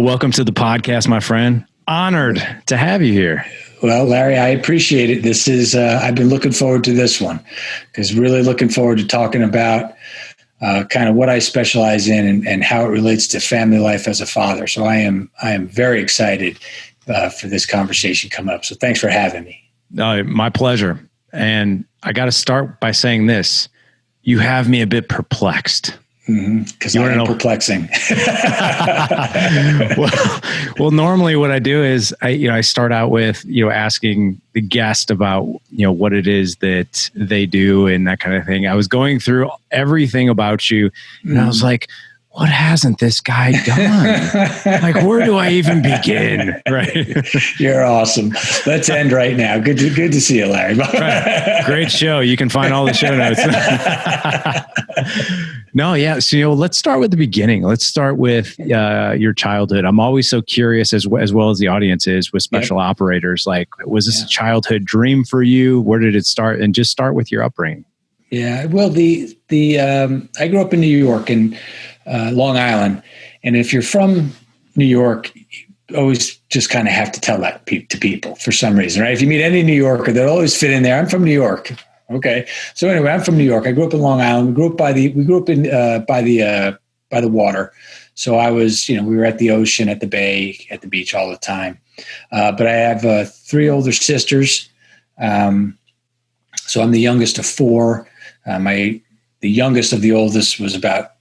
welcome to the podcast, my friend. Honored to have you here. Well, Larry, I appreciate it. This is, I've been looking forward to this one because really looking forward to talking about kind of what I specialize in and how it relates to family life as a father. So I am very excited for this conversation coming up. So thanks for having me. My pleasure. And I got to start by saying this. You have me a bit perplexed. Because I am perplexing. well, normally what I do is I start out with, asking the guest about, what it is that they do and that kind of thing. I was going through everything about you and I was like, what hasn't this guy done? Like, where do I even begin? Right. You're awesome. Let's end right now. Good to see you, Larry. Right. Great show. You can find all the show notes. No, yeah. So, let's start with the beginning. Let's start with your childhood. I'm always so curious, as well as the audience is, with special operators. Like, was this a childhood dream for you? Where did it start? And just start with your upbringing. Yeah. Well, I grew up in New York and Long Island, and if you're from New York, you always just kind of have to tell that to people for some reason, right? If you meet any New Yorker, they'll always fit in there. I'm from New York. Okay. So anyway, I'm from New York. I grew up in Long Island. We grew up by the water. So I was, we were at the ocean, at the bay, at the beach all the time. But I have 3 older sisters. So I'm the youngest of 4. The youngest of the oldest was about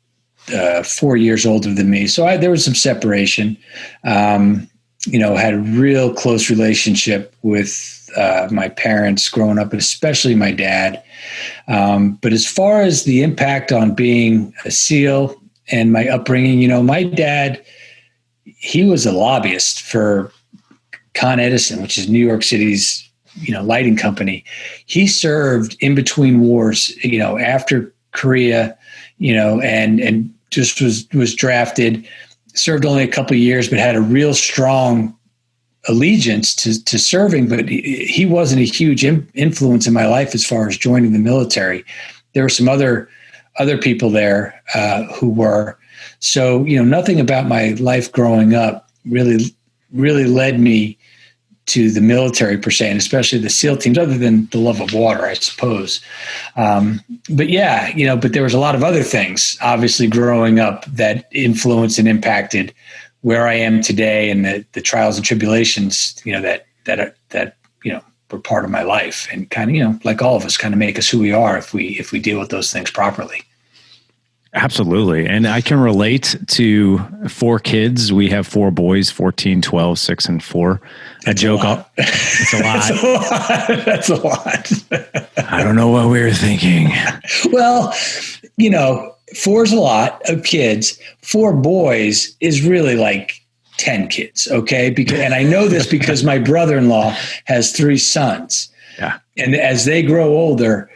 4 years older than me. So there was some separation. Had a real close relationship with my parents growing up, and especially my dad. But as far as the impact on being a SEAL and my upbringing, my dad, he was a lobbyist for Con Edison, which is New York City's, lighting company. He served in between wars, after Korea, and just was drafted, served only a couple of years, but had a real strong allegiance to serving. But he wasn't a huge influence in my life as far as joining the military. There were some other people there who were. So, nothing about my life growing up really led me to the military per se, and especially the SEAL teams, other than the love of water, I suppose. But there was a lot of other things, obviously, growing up that influenced and impacted where I am today and the trials and tribulations, that were part of my life and kind of, like all of us, kind of make us who we are if we deal with those things properly. Absolutely. And I can relate to 4 kids. We have 4 boys, 14, 12, 6, and 4. It's a lot. That's a lot. I don't know what we were thinking. Well, 4 is a lot of kids. 4 boys is really like 10 kids. Okay. And I know this because my brother-in-law has 3 sons. Yeah. And as they grow older,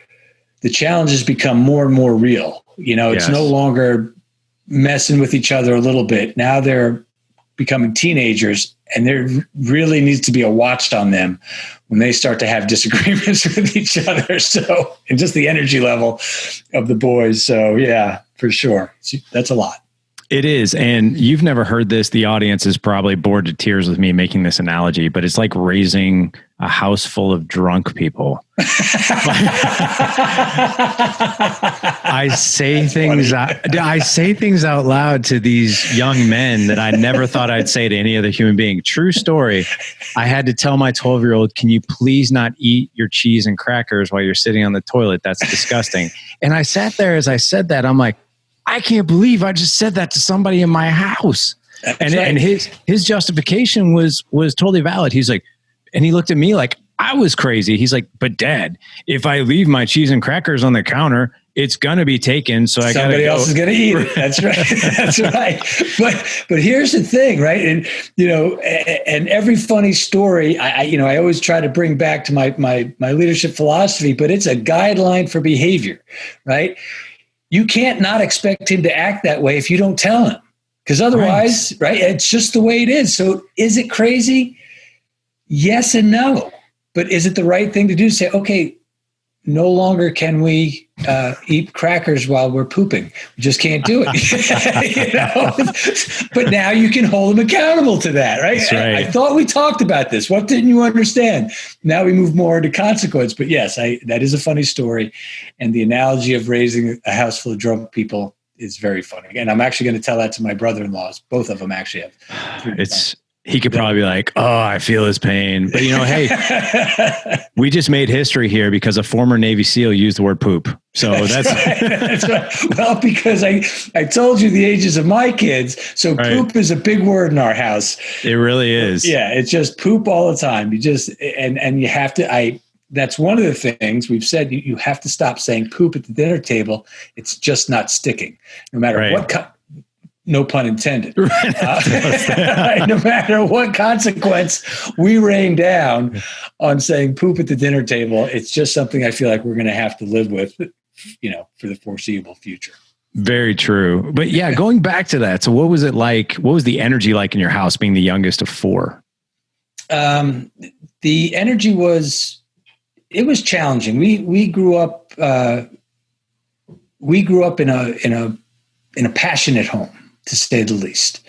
the challenges become more and more real. It's no longer messing with each other a little bit. Now they're becoming teenagers, and there really needs to be a watch on them when they start to have disagreements with each other. So, and just the energy level of the boys. So yeah, for sure. That's a lot. It is. And you've never heard this. The audience is probably bored to tears with me making this analogy, but it's like raising a house full of drunk people. I say things out loud to these young men that I never thought I'd say to any other human being. True story. I had to tell my 12-year-old, can you please not eat your cheese and crackers while you're sitting on the toilet? That's disgusting. And I sat there as I said that. I'm like, I can't believe I just said that to somebody in my house. And his justification was totally valid. He's like, and he looked at me like I was crazy. He's like, but Dad, if I leave my cheese and crackers on the counter, it's going to be taken. So somebody else is going to eat it. That's right. That's right. But here's the thing, right? And, and every funny story, I always try to bring back to my leadership philosophy, but it's a guideline for behavior, right? You can't not expect him to act that way if you don't tell him, because otherwise, right? It's just the way it is. So is it crazy? Yes and no. But is it the right thing to do? Say, okay, no longer can we eat crackers while we're pooping. We just can't do it. But now you can hold them accountable to that, right? That's right. I thought we talked about this. What didn't you understand? Now we move more into consequence. But yes, that is a funny story. And the analogy of raising a house full of drunk people is very funny. And I'm actually going to tell that to my brother-in-laws. Both of them actually have. He could probably be like, oh, I feel his pain. But, hey, we just made history here because a former Navy SEAL used the word poop. So that's right. That's right. Well, because I told you the ages of my kids. So poop is a big word in our house. It really is. Yeah. It's just poop all the time. You just, and you have to, that's one of the things we've said, you have to stop saying poop at the dinner table. It's just not sticking, no matter what no pun intended. No matter what consequence we rain down on saying poop at the dinner table, it's just something I feel like we're going to have to live with, for the foreseeable future. Very true. But yeah, going back to that. So what was it like? What was the energy like in your house being the youngest of four? The energy it was challenging. We grew up in a passionate home, to say the least.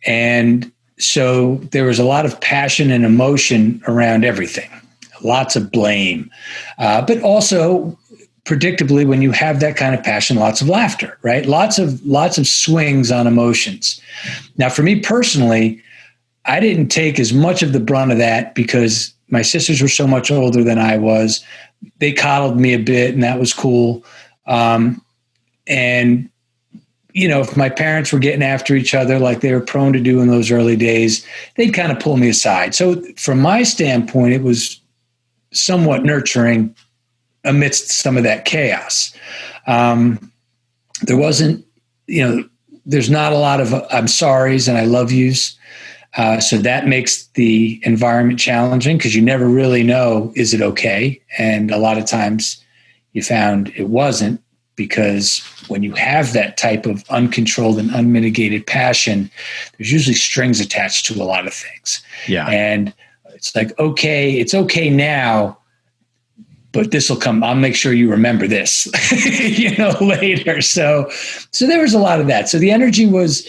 And so there was a lot of passion and emotion around everything, lots of blame, but also predictably, when you have that kind of passion, lots of laughter, right? Lots of swings on emotions. Now, for me personally, I didn't take as much of the brunt of that because my sisters were so much older than I was. They coddled me a bit, and that was cool. And if my parents were getting after each other like they were prone to do in those early days, they'd kind of pull me aside. So from my standpoint, it was somewhat nurturing amidst some of that chaos. There wasn't, there's not a lot of I'm sorry's and I love yous. So that makes the environment challenging because you never really know, is it okay? And a lot of times you found it wasn't. Because when you have that type of uncontrolled and unmitigated passion, there's usually strings attached to a lot of things. Yeah. And it's like, okay, it's okay now, but this will come. I'll make sure you remember this, later. So there was a lot of that. So the energy was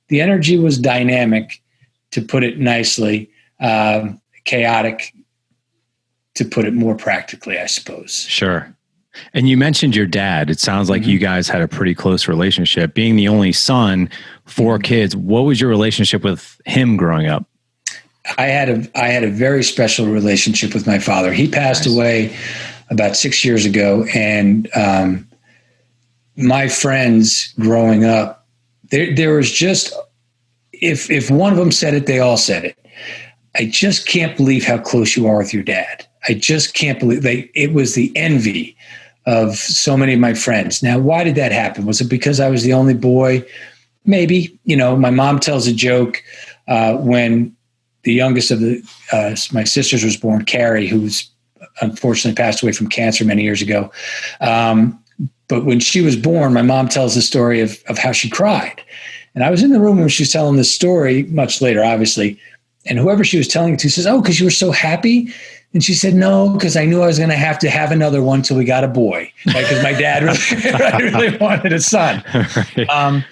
dynamic, to put it nicely, chaotic, to put it more practically, I suppose. Sure. And you mentioned your dad. It sounds like you guys had a pretty close relationship. Being the only son, 4 kids, what was your relationship with him growing up? I had a very special relationship with my father. He passed away about 6 years ago, and my friends growing up, there was just, if one of them said it, they all said it. I just can't believe how close you are with your dad. I just can't believe it was the envy of so many of my friends. Now, why did that happen? Was it because I was the only boy? Maybe. My mom tells a joke when the youngest of my sisters was born, Carrie, who's unfortunately passed away from cancer many years ago. But when she was born, my mom tells the story of how she cried. And I was in the room when she was telling this story, much later, obviously. And whoever she was telling it to says, "Oh, because you were so happy?" And she said, "No, because I knew I was going to have another one till we got a boy." Because my dad really wanted a son. Right.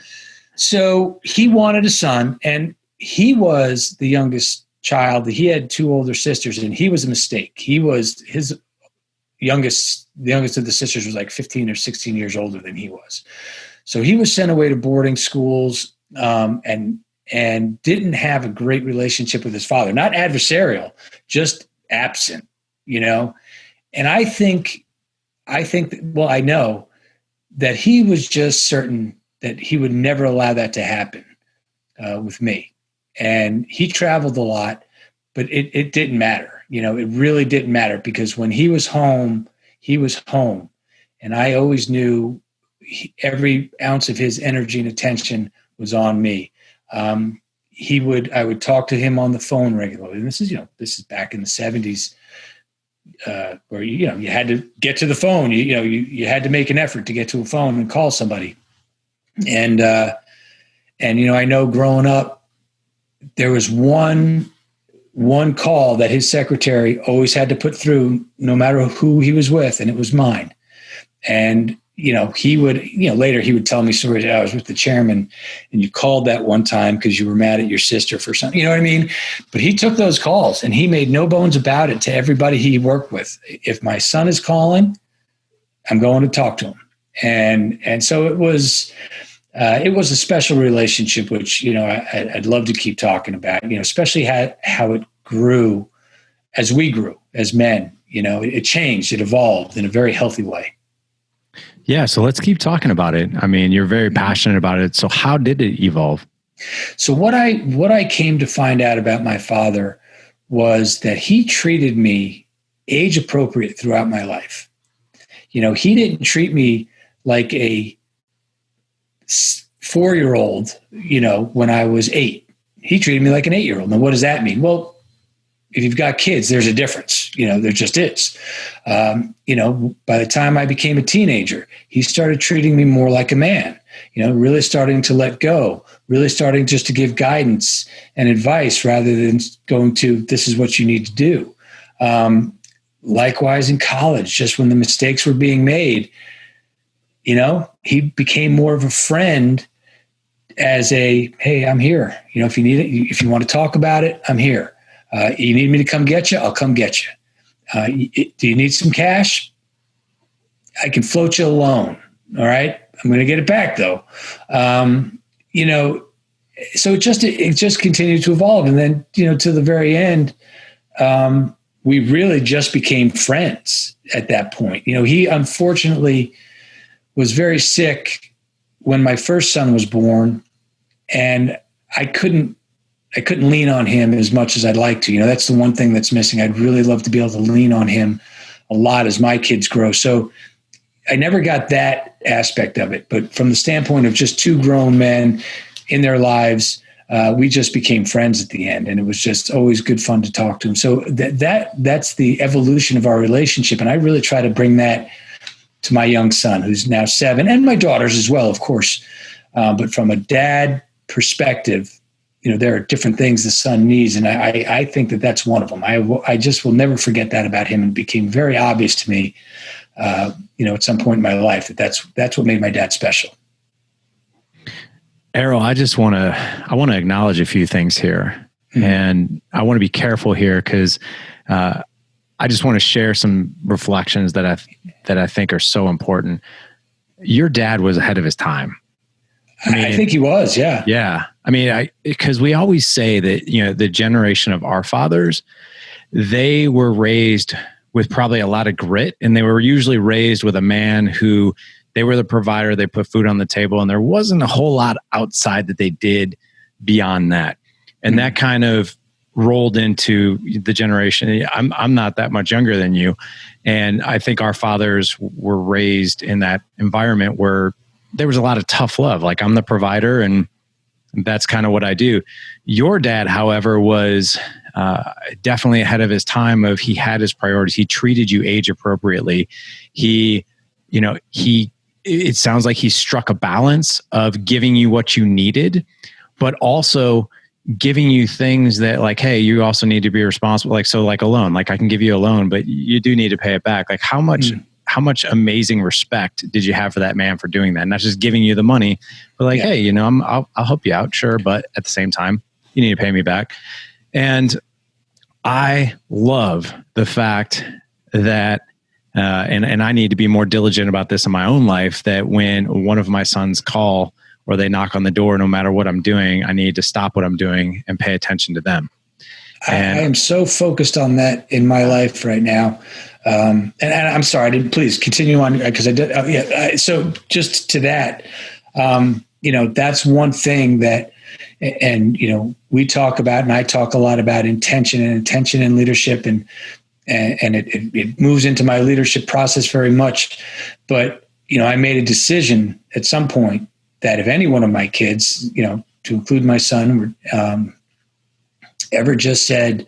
So he wanted a son, and he was the youngest child. He had 2 older sisters, and he was a mistake. He was the youngest of the sisters was like 15 or 16 years older than he was. So he was sent away to boarding schools, and didn't have a great relationship with his father. Not adversarial, just absent, And I know that he was just certain that he would never allow that to happen with me. And he traveled a lot, but it didn't matter. It really didn't matter, because when he was home, he was home. And I always knew every ounce of his energy and attention was on me. I would talk to him on the phone regularly. And this is back in the 70s, where, you had to get to the phone. You had to make an effort to get to a phone and call somebody. And I know growing up, there was one one call that his secretary always had to put through no matter who he was with, and it was mine. And, he would, later he would tell me stories. I was with the chairman and you called that one time because you were mad at your sister for something, you know what I mean? But he took those calls and he made no bones about it to everybody he worked with. If my son is calling, I'm going to talk to him. And so it was a special relationship, which, I'd love to keep talking about, especially how it grew as we grew as men. It changed, it evolved in a very healthy way. Yeah. So let's keep talking about it. I mean, you're very passionate about it. So how did it evolve? So what I came to find out about my father was that he treated me age appropriate throughout my life. He didn't treat me like a 4-year-old, when I was 8. He treated me like an 8-year-old. Now, what does that mean? Well, if you've got kids, there's a difference. There just is. By the time I became a teenager, he started treating me more like a man, really starting to let go, really starting just to give guidance and advice rather than going to, this is what you need to do. Likewise in college, just when the mistakes were being made, he became more of a friend as a, hey, I'm here. If you need it, if you want to talk about it, I'm here. You need me to come get you? I'll come get you. Do you need some cash? I can float you a loan. All right. I'm going to get it back though. So it just continued to evolve. And then, to the very end, we really just became friends at that point. He unfortunately was very sick when my first son was born, and I couldn't lean on him as much as I'd like to. That's the one thing that's missing. I'd really love to be able to lean on him a lot as my kids grow. So I never got that aspect of it. But from the standpoint of just two grown men in their lives, we just became friends at the end, and it was just always good fun to talk to him. So that's the evolution of our relationship. And I really try to bring that to my young son, who's now 7, and my daughters as well, of course. But from a dad perspective, there are different things the son needs. And I think that that's one of them. I just will never forget that about him. And it became very obvious to me, at some point in my life that's what made my dad special. Errol, I want to acknowledge a few things here. Mm-hmm. And I want to be careful here because I just want to share some reflections that I think are so important. Your dad was ahead of his time. I think he was, yeah. Yeah. Because we always say that, the generation of our fathers, they were raised with probably a lot of grit, and they were usually raised with a man who they were the provider, they put food on the table, and there wasn't a whole lot outside that they did beyond that. And that kind of rolled into the generation. I'm not that much younger than you. And I think our fathers were raised in that environment where there was a lot of tough love. Like, I'm the provider and that's kind of what I do. Your dad, however, was definitely ahead of his time. He had his priorities. He treated you age appropriately. It sounds like he struck a balance of giving you what you needed, but also giving you things that, like, hey, you also need to be responsible. Like a loan, like I can give you a loan, but you do need to pay it back. Like, how much amazing respect did you have for that man for doing that? Not just giving you the money, but like, hey, I'll help you out. Sure. But at the same time, you need to pay me back. And I love the fact that, and I need to be more diligent about this in my own life, that when one of my sons call or they knock on the door, no matter what I'm doing, I need to stop what I'm doing and pay attention to them. And I am so focused on that in my life right now. And I'm sorry, please continue on, because I did. So just to that, that's one thing that, and we talk about, and I talk a lot about intention in leadership, and it moves into my leadership process very much. But I made a decision at some point that if any one of my kids, to include my son, ever just said,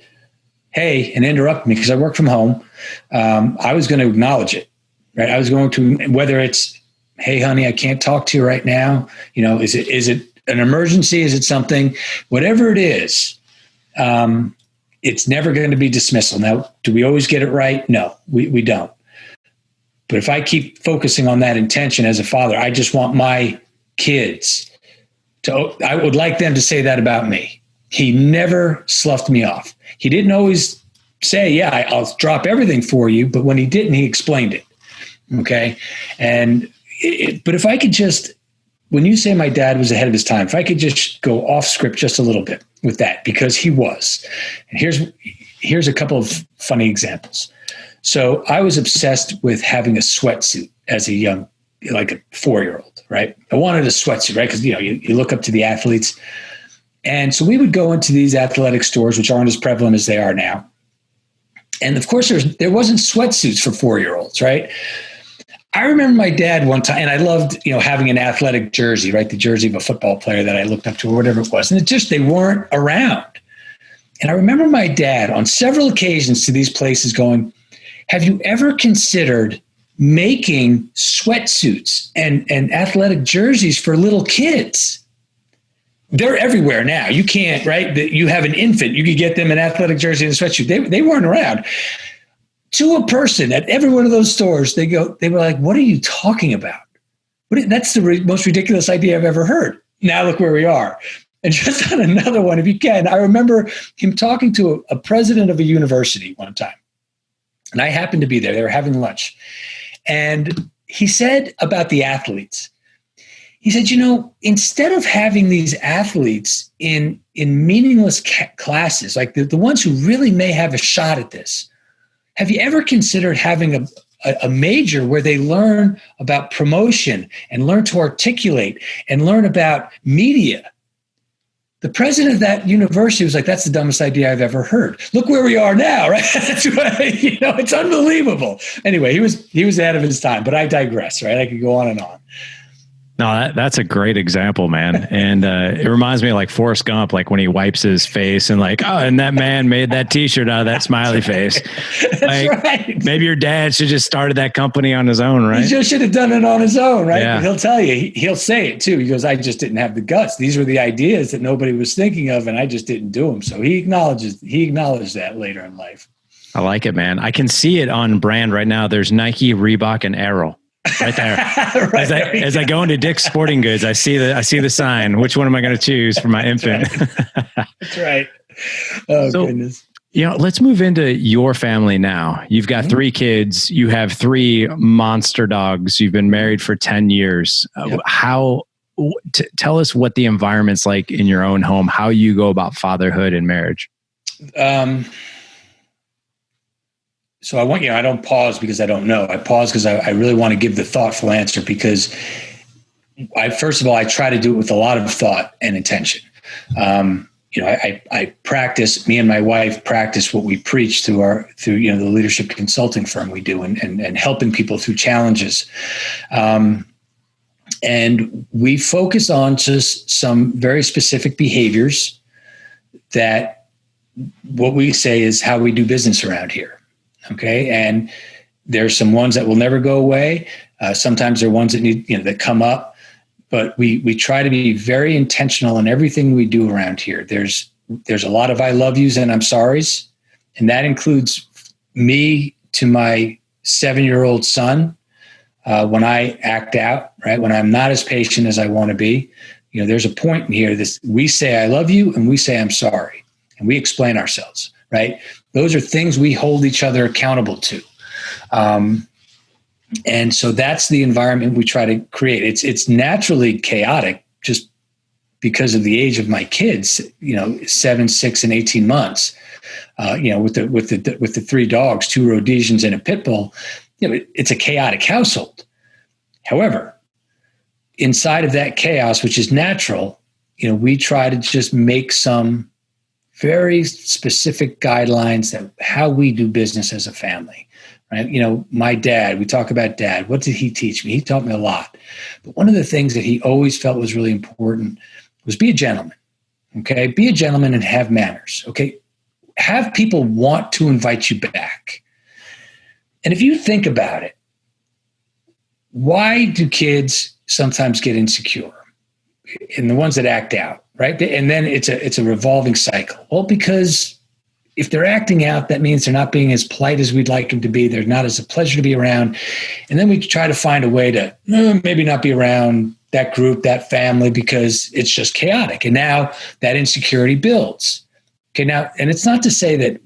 hey, and interrupt me because I work from home, I was going to acknowledge it, right? I was going to, whether it's, hey, honey, I can't talk to you right now. Is it an emergency? Is it something, whatever it is, It's never going to be dismissal. Now, do we always get it right? No, we don't. But if I keep focusing on that intention as a father, I just want my kids I would like them to say that about me. He never sloughed me off. He didn't always say, yeah, I'll drop everything for you. But when he didn't, he explained it. Okay. But if I could just, when you say my dad was ahead of his time, if I could just go off script just a little bit with that, because he was. And here's a couple of funny examples. So I was obsessed with having a sweatsuit as a young, like a 4-year-old, right? I wanted a sweatsuit, right? Because, you look up to the athletes. And so we would go into these athletic stores, which aren't as prevalent as they are now. And of course, there wasn't sweatsuits for 4-year-olds, right? I remember my dad one time, and I loved, having an athletic jersey, right? The jersey of a football player that I looked up to or whatever it was. And they weren't around. And I remember my dad on several occasions to these places going, have you ever considered making sweatsuits and athletic jerseys for little kids? They're everywhere now. You can't, right? You have an infant, you could get them an athletic jersey and a sweatsuit. They weren't around. To a person at every one of those stores, they were like, what are you talking about? That's the most ridiculous idea I've ever heard. Now look where we are. And just on another one, if you can, I remember him talking to a president of a university one time. And I happened to be there. They were having lunch. And he said about the athletes, he said, instead of having these athletes in meaningless classes, like the ones who really may have a shot at this, have you ever considered having a major where they learn about promotion and learn to articulate and learn about media? The president of that university was like, that's the dumbest idea I've ever heard. Look where we are now, right? That's why, it's unbelievable. Anyway, he was ahead of his time, but I digress, right? I could go on and on. No, that's a great example, man. And it reminds me of like Forrest Gump, like when he wipes his face and like, oh, and that man made that T-shirt out of that smiley face. That's like, right. Maybe your dad should just started that company on his own, right? He just should have done it on his own, right? Yeah. But he'll tell you, he'll say it too. He goes, I just didn't have the guts. These were the ideas that nobody was thinking of, and I just didn't do them. So he acknowledged that later in life. I like it, man. I can see it on brand right now. There's Nike, Reebok, and Errol. Right there. Right as I go into Dick's Sporting Goods, I see the sign. Which one am I going to choose for my infant? That's right. Oh, goodness. Let's move into your family now. You've got 3 kids. You have 3 monster dogs. You've been married for 10 years. Yep. Tell us what the environment's like in your own home, how you go about fatherhood and marriage. So I don't pause because I don't know. I pause because I really want to give the thoughtful answer, because first of all, I try to do it with a lot of thought and intention. I practice, me and my wife practice what we preach through the leadership consulting firm we do and helping people through challenges. And we focus on just some very specific behaviors that what we say is how we do business around here. Okay. And there's some ones that will never go away. Sometimes there are ones that need, that come up, but we try to be very intentional in everything we do around here. There's a lot of I love yous and I'm sorries. And that includes me to my 7-year-old son. When I act out, right? When I'm not as patient as I want to be, there's a point in here. We say I love you and we say I'm sorry, and we explain ourselves, right? Those are things we hold each other accountable to. And so that's the environment we try to create. It's naturally chaotic just because of the age of my kids, 7, 6, and 18 months, with the 3 dogs, 2 Rhodesians and a pit bull, it's a chaotic household. However, inside of that chaos, which is natural, we try to just make some very specific guidelines that how we do business as a family, right? My dad, we talk about dad. What did he teach me? He taught me a lot. But one of the things that he always felt was really important was be a gentleman, okay? Be a gentleman and have manners, okay? Have people want to invite you back. And if you think about it, why do kids sometimes get insecure? And the ones that act out, right? And then it's a revolving cycle. Well, because if they're acting out, that means they're not being as polite as we'd like them to be. They're not as a pleasure to be around. And then we try to find a way to maybe not be around that group, that family, because it's just chaotic. And now that insecurity builds. Okay, now, and it's not to say that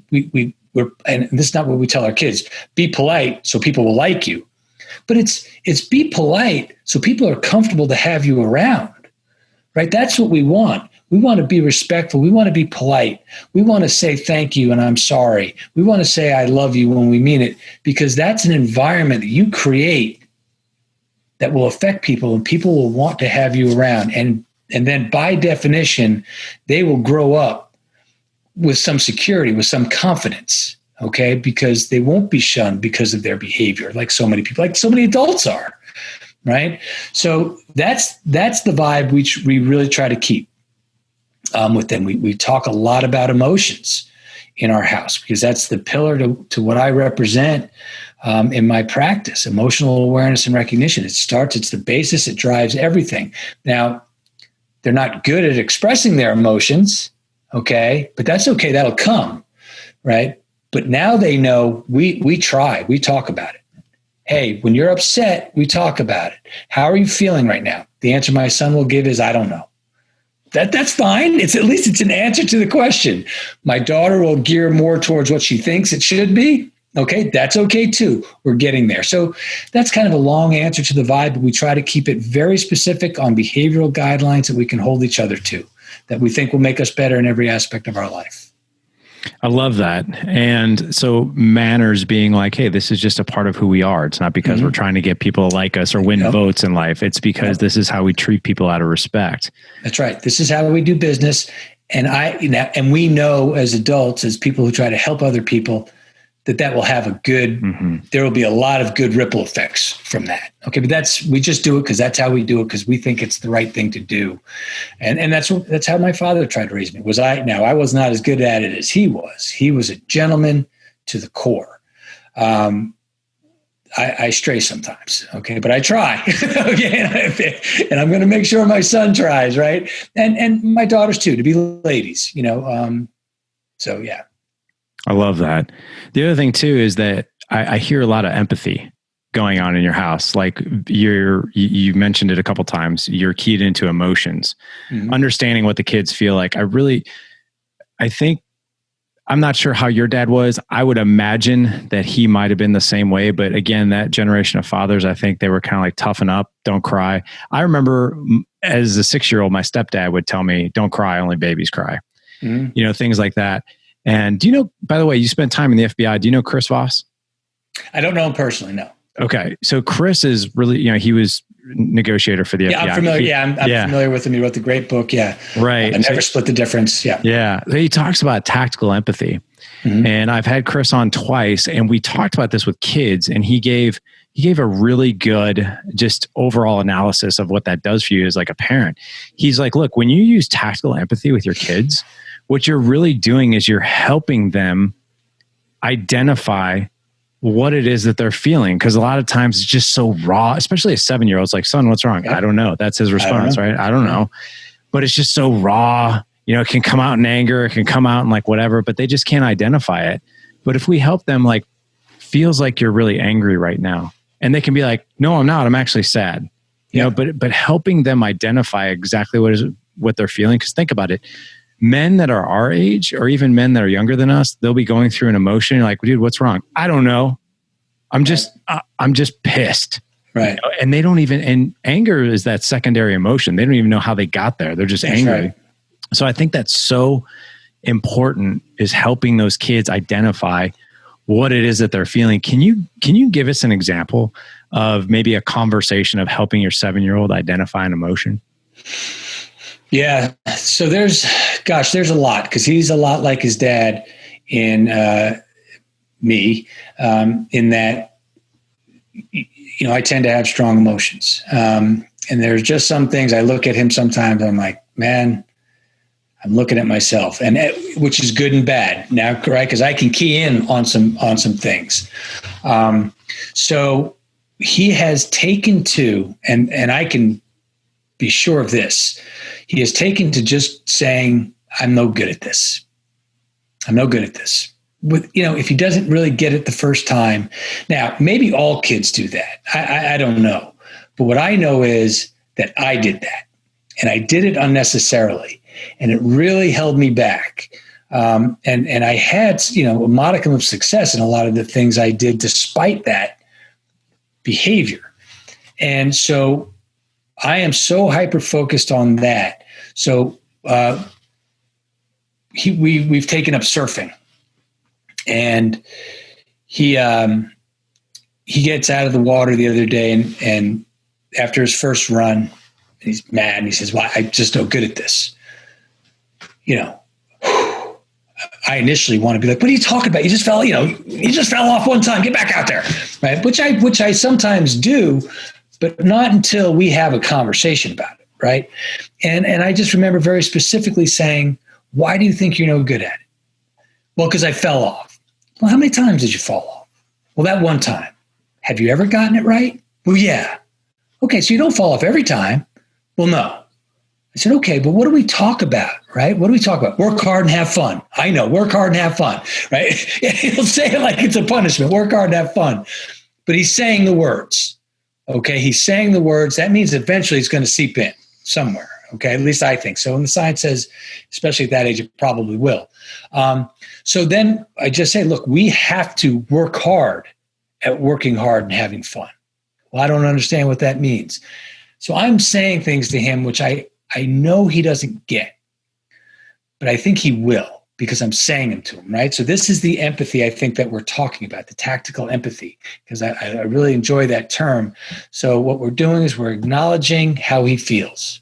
we're, and this is not what we tell our kids, be polite so people will like you. But it's be polite so people are comfortable to have you around, right? That's what we want. We want to be respectful. We want to be polite. We want to say thank you and I'm sorry. We want to say I love you when we mean it, because that's an environment that you create that will affect people, and people will want to have you around. And then by definition, they will grow up with some security, with some confidence, okay? Because they won't be shunned because of their behavior, like so many people, like so many adults are, right? So that's the vibe we really try to keep with them. We talk a lot about emotions in our house, because that's the pillar to what I represent in my practice, emotional awareness and recognition. It's the basis, it drives everything. Now, they're not good at expressing their emotions, okay? But that's okay, that'll come, right? But now they know we talk about it. Hey, when you're upset, we talk about it. How are you feeling right now? The answer my son will give is, I don't know. That's fine. It's at least it's an answer to the question. My daughter will gear more towards what she thinks it should be. Okay, that's okay too. We're getting there. So that's kind of a long answer to the vibe, but we try to keep it very specific on behavioral guidelines that we can hold each other to, that we think will make us better in every aspect of our life. I love that. And so manners being like, hey, this is just a part of who we are. It's not because we're trying to get people to like us or win votes in life. It's because this is how we treat people out of respect. That's right. This is how we do business. And we know as adults, as people who try to help other people, that will have a good, there will be a lot of good ripple effects from that. Okay. But we just do it because that's how we do it, because we think it's the right thing to do. And that's how my father tried to raise me. I was not as good at it as he was. He was a gentleman to the core. I stray sometimes. Okay. But I try. Okay. And I'm going to make sure my son tries. Right. And my daughters too, to be ladies, so yeah. I love that. The other thing too is that I hear a lot of empathy going on in your house. Like you mentioned it a couple times. You're keyed into emotions, understanding what the kids feel like. I think I'm not sure how your dad was. I would imagine that he might have been the same way. But again, that generation of fathers, I think they were kind of like, toughen up, don't cry. I remember as a 6-year-old, my stepdad would tell me, don't cry, only babies cry. Things like that. And do you know, by the way, you spent time in the FBI. Do you know Chris Voss? I don't know him personally, no. Okay. So Chris is really, he was negotiator for the FBI. Yeah, I'm familiar. I'm familiar with him. He wrote the great book. Yeah. Right. I never split the difference. Yeah. Yeah. He talks about tactical empathy. And I've had Chris on twice, and we talked about this with kids, and he gave a really good just overall analysis of what that does for you as like a parent. He's like, look, when you use tactical empathy with your kids, what you're really doing is you're helping them identify what it is that they're feeling. Because a lot of times it's just so raw, especially a 7-year-old's like, son, what's wrong? I don't know. That's his response, right? I don't know. But it's just so raw. It can come out in anger. It can come out in like whatever, but they just can't identify it. But if we help them, like, feels like you're really angry right now. And they can be like, no, I'm not. I'm actually sad. But helping them identify exactly what they're feeling. Because think about it. Men that are our age, or even men that are younger than us, they'll be going through an emotion. You're like, dude, what's wrong? I don't know. I'm just pissed. Right. And they don't even, and anger is that secondary emotion. They don't even know how they got there. They're just angry. Right. So I think that's so important, is helping those kids identify what it is that they're feeling. Can you give us an example of maybe a conversation of helping your 7-year-old identify an emotion? Yeah. So there's a lot, because he's a lot like his dad in me, in that, I tend to have strong emotions. And there's just some things I look at him sometimes, I'm like, man, I'm looking at myself, and which is good and bad now, right? Because I can key in on some things. So he has taken to, and I can be sure of this, he has taken to just saying, I'm no good at this. I'm no good at this. If he doesn't really get it the first time, now maybe all kids do that. I don't know. But what I know is that I did that, and I did it unnecessarily, and it really held me back. And I had, a modicum of success in a lot of the things I did despite that behavior. And so I am so hyper-focused on that. So we've taken up surfing, and he gets out of the water the other day, and after his first run, he's mad, and he says, "Well, I'm just no good at this." I initially want to be like, "What are you talking about? You just fell off one time. Get back out there," right? Which I sometimes do, but not until we have a conversation about it, right? And I just remember very specifically saying, "Why do you think you're no good at it?" "Well, because I fell off." "Well, how many times did you fall off?" "Well, that one time." "Have you ever gotten it right?" "Well, yeah." "Okay, so you don't fall off every time." "Well, no." I said, "Okay, but what do we talk about, right? What do we talk about?" "Work hard and have fun." "I know, work hard and have fun," right? He'll say it like it's a punishment, work hard and have fun. But he's saying the words, okay? He's saying the words. That means eventually it's going to seep in somewhere, okay? At least I think so. And the science says, especially at that age, it probably will. So then I just say, look, we have to work hard at working hard and having fun. "Well, I don't understand what that means." So I'm saying things to him which I know he doesn't get, but I think he will because I'm saying them to him, right? So this is the empathy I think that we're talking about, the tactical empathy, because I really enjoy that term. So what we're doing is we're acknowledging how he feels.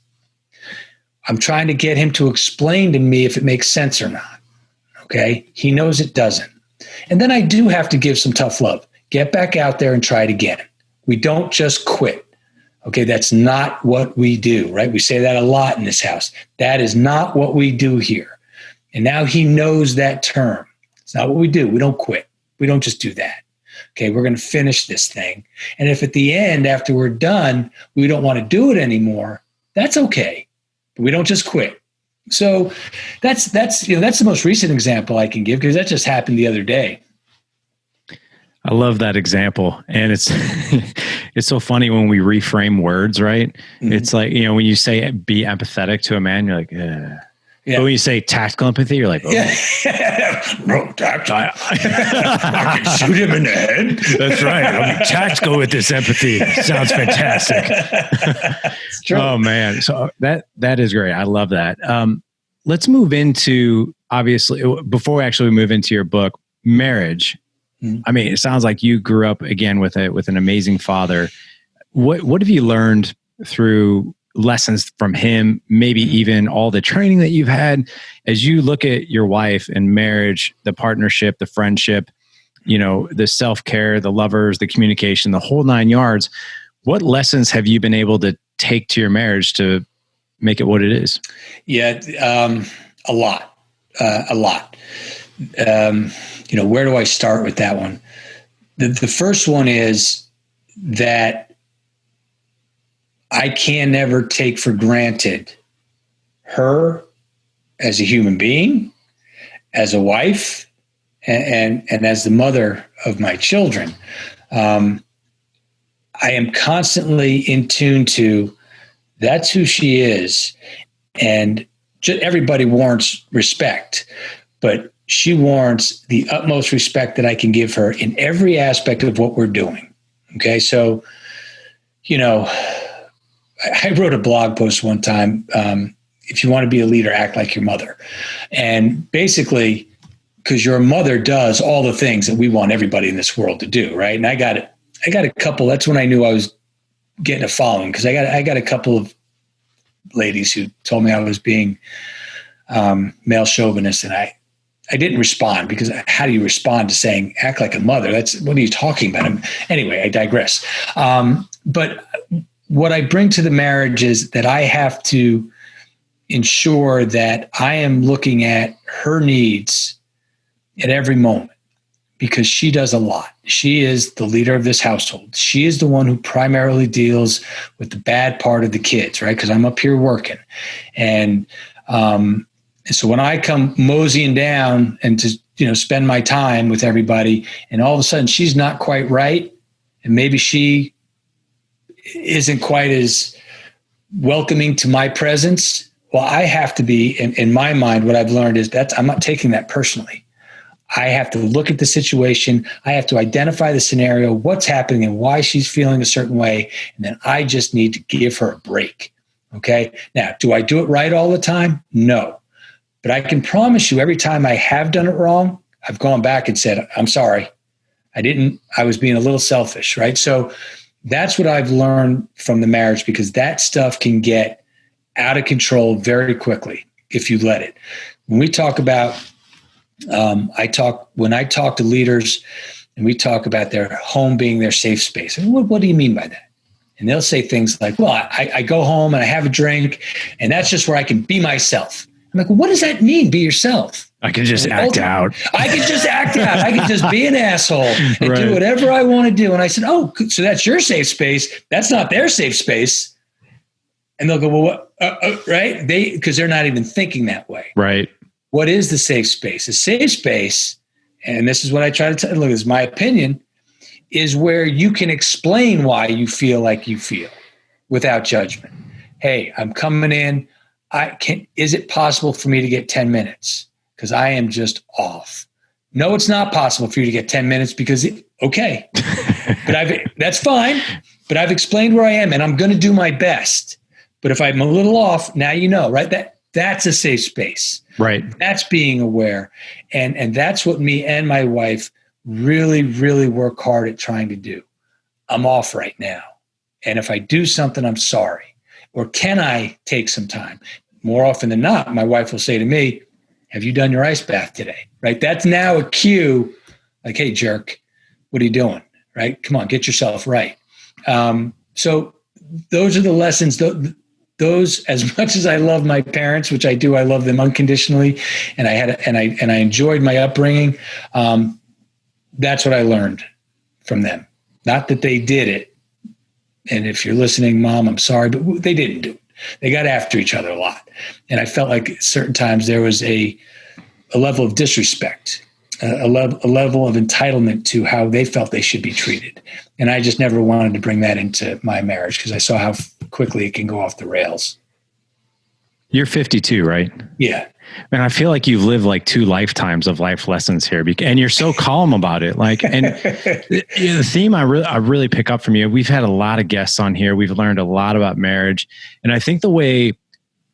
I'm trying to get him to explain to me if it makes sense or not, okay? He knows it doesn't. And then I do have to give some tough love. Get back out there and try it again. We don't just quit. Okay, that's not what we do, right? We say that a lot in this house. That is not what we do here. And now he knows that term. It's not what we do. We don't quit. We don't just do that. Okay, we're going to finish this thing. And if at the end, after we're done, we don't want to do it anymore, that's okay. But we don't just quit. So that's the most recent example I can give because that just happened the other day. I love that example. And it's it's so funny when we reframe words, right? Mm-hmm. It's like, when you say be empathetic to a man, you're like, yeah. But when you say tactical empathy, you're like, oh. Yeah. Bro, I can shoot him in the head. That's right. I'll be tactical with this empathy. Sounds fantastic. It's true. Oh man. So that is great. I love that. Let's move into, obviously, before we actually move into your book, marriage. I mean, it sounds like you grew up again with an amazing father. What have you learned through lessons from him? Maybe even all the training that you've had as you look at your wife and marriage, the partnership, the friendship, the self-care, the lovers, the communication, the whole 9 yards. What lessons have you been able to take to your marriage to make it what it is? Yeah, a lot. Where do I start with that one? The first one is that I can never take for granted her as a human being, as a wife, and as the mother of my children. I am constantly in tune to that's who she is, and everybody warrants respect, but she warrants the utmost respect that I can give her in every aspect of what we're doing. Okay. So, I wrote a blog post one time. If you want to be a leader, act like your mother. And basically, because your mother does all the things that we want everybody in this world to do. Right. And I got a couple, that's when I knew I was getting a following, because I got a couple of ladies who told me I was being male chauvinist, and I didn't respond, because how do you respond to saying act like a mother? What are you talking about? Anyway, I digress. But what I bring to the marriage is that I have to ensure that I am looking at her needs at every moment, because she does a lot. She is the leader of this household. She is the one who primarily deals with the bad part of the kids, right? Because I'm up here working. And And so when I come moseying down and to, spend my time with everybody, and all of a sudden she's not quite right, and maybe she isn't quite as welcoming to my presence, well, I have to be, in my mind, what I've learned is I'm not taking that personally. I have to look at the situation. I have to identify the scenario, what's happening and why she's feeling a certain way. And then I just need to give her a break. Okay. Now, do I do it right all the time? No. But I can promise you every time I have done it wrong, I've gone back and said, I'm sorry. I was being a little selfish, right? So that's what I've learned from the marriage, because that stuff can get out of control very quickly if you let it. When we talk about when I talk to leaders and we talk about their home being their safe space, what do you mean by that? And they'll say things like, well, I go home and I have a drink and that's just where I can be myself. I'm like, well, what does that mean? Be yourself. I can just act out. I can just act out. I can just be an asshole and do whatever I want to do. And I said, oh, so that's your safe space. That's not their safe space. And they'll go, well, what? Right? Because they're not even thinking that way. Right. What is the safe space? A safe space, and this is what I try to tell you, look, this is my opinion, is where you can explain why you feel like you feel without judgment. Hey, I'm coming in. Is it possible for me to get 10 minutes? Because I am just off. No, it's not possible for you to get 10 minutes because, okay. But that's fine. But I've explained where I am and I'm going to do my best. But if I'm a little off, now you know, right? That's a safe space. Right. That's being aware. And that's what me and my wife really, really work hard at trying to do. I'm off right now. And if I do something, I'm sorry. Or can I take some time? More often than not, my wife will say to me, have you done your ice bath today? Right? That's now a cue. Like, hey, jerk, what are you doing? Right? Come on, get yourself right. So those are the lessons. Those, as much as I love my parents, which I do, I love them unconditionally, and I enjoyed my upbringing. That's what I learned from them. Not that they did it. And if you're listening, Mom, I'm sorry, but they didn't do it. They got after each other a lot, and I felt like at certain times there was a level of disrespect, a level of entitlement to how they felt they should be treated, and I just never wanted to bring that into my marriage because I saw how quickly it can go off the rails. You're 52, right? Yeah. And I feel like you've lived like 2 lifetimes of life lessons here, and you're so calm about it. Like, and the theme I really pick up from you, we've had a lot of guests on here. We've learned a lot about marriage. And I think the way,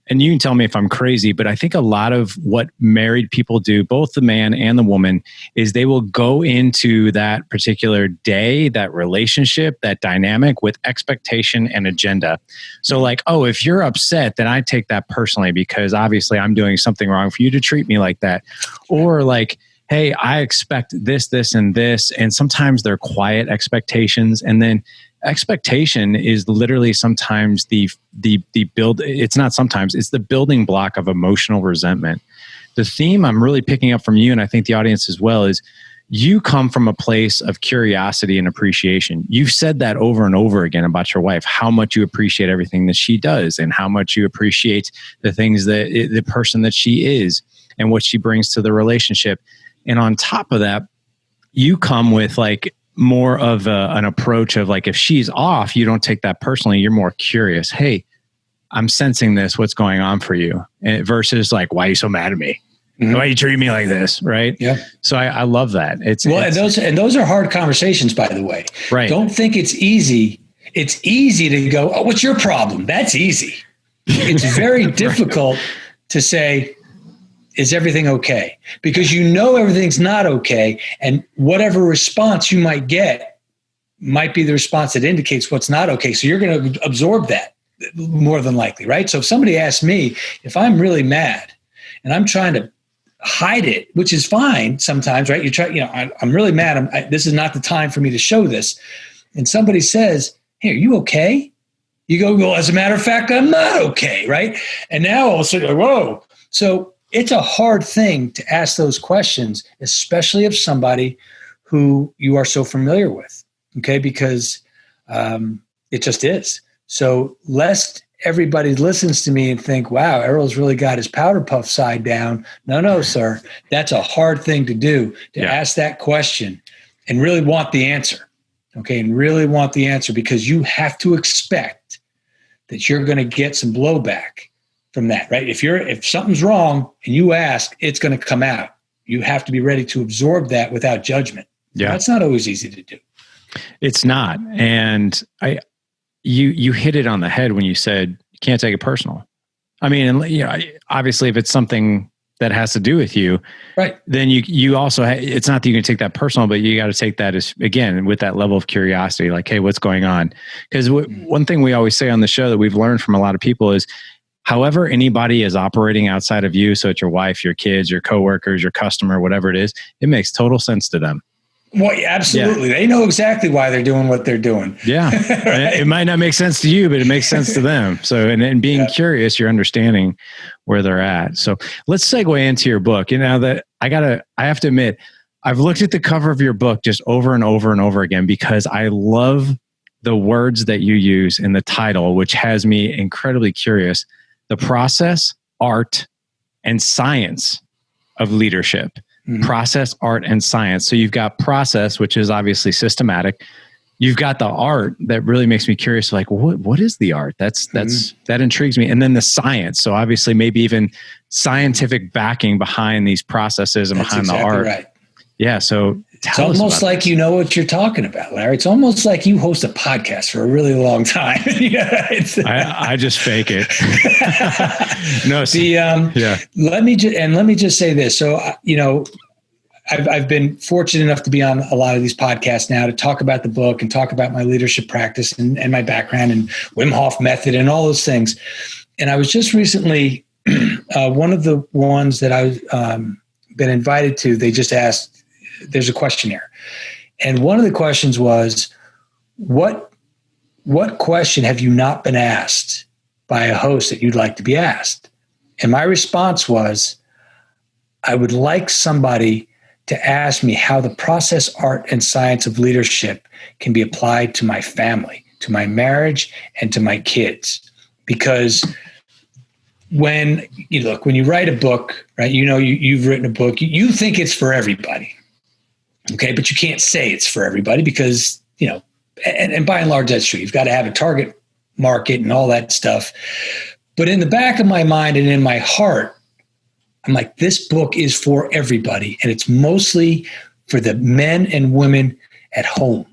and you can tell me if I'm crazy, but I think a lot of what married people do, both the man and the woman, is they will go into that particular day, that relationship, that dynamic with expectation and agenda. So like, oh, if you're upset, then I take that personally because obviously I'm doing something wrong for you to treat me like that. Or like, hey, I expect this, this, and this. And sometimes they're quiet expectations. And then expectation is literally sometimes the build. It's not sometimes, it's the building block of emotional resentment. The theme I'm really picking up from you, and I think the audience as well, is you come from a place of curiosity and appreciation. You've said that over and over again about your wife, how much you appreciate everything that she does and how much you appreciate the things that the person that she is and what she brings to the relationship. And on top of that, you come with like more of an approach of like, if she's off, you don't take that personally. You're more curious. Hey, I'm sensing this. What's going on for you? Versus like, why are you so mad at me? Mm-hmm. Why you treat me like this? Right. Yeah. So I love that. And those are hard conversations, by the way. Right. Don't think it's easy. It's easy to go, oh, what's your problem? That's easy. It's very difficult to say, is everything okay? Because you know everything's not okay. And whatever response you might get might be the response that indicates what's not okay. So you're going to absorb that more than likely, right? So if somebody asks me, if I'm really mad and I'm trying to hide it, which is fine sometimes, right? I'm really mad. This is not the time for me to show this. And somebody says, hey, are you okay? You go, well, as a matter of fact, I'm not okay, right? And now all of a sudden, whoa. So it's a hard thing to ask those questions, especially of somebody who you are so familiar with, okay? Because it just is. So lest everybody listens to me and think, wow, Errol's really got his powder puff side down. No, sir. That's a hard thing to do, to ask that question and really want the answer. Okay. And really want the answer, because you have to expect that you're going to get some blowback from that, right? If something's wrong and you ask, it's going to come out. You have to be ready to absorb that without judgment. Yeah. That's not always easy to do. It's not. And you hit it on the head when you said you can't take it personal. I mean, obviously if it's something that has to do with you, right, then you also, it's not that you can take that personal, but you got to take that as, again, with that level of curiosity, like, hey, what's going on? Because one thing we always say on the show that we've learned from a lot of people is, however anybody is operating outside of you, so it's your wife, your kids, your coworkers, your customer, whatever it is, it makes total sense to them. Well, absolutely. Yeah. They know exactly why they're doing what they're doing. Yeah. Right? It might not make sense to you, but it makes sense to them. So, and being curious, you're understanding where they're at. So let's segue into your book. You know, that I have to admit, I've looked at the cover of your book just over and over and over again, because I love the words that you use in the title, which has me incredibly curious. The process, art, and science of leadership. Mm-hmm. Process, art, and science. So you've got process, which is obviously systematic. You've got the art that really makes me curious. Like, what is the art? That intrigues me. And then the science. So obviously, maybe even scientific backing behind these processes and behind the art. Right. Yeah. So it's almost like you know what you're talking about, Larry. It's almost like you host a podcast for a really long time. I just fake it. No, Let me just say this. So, I've been fortunate enough to be on a lot of these podcasts now to talk about the book and talk about my leadership practice and my background and Wim Hof method and all those things. And I was just recently, one of the ones that I've been invited to, they just asked, there's a questionnaire. And one of the questions was, what question have you not been asked by a host that you'd like to be asked? And my response was, I would like somebody to ask me how the process, art, and science of leadership can be applied to my family, to my marriage, and to my kids. Because when you write a book, right, you've written a book, you think it's for everybody. Okay, but you can't say it's for everybody because, and by and large, that's true. You've got to have a target market and all that stuff. But in the back of my mind and in my heart, I'm like, this book is for everybody. And it's mostly for the men and women at home,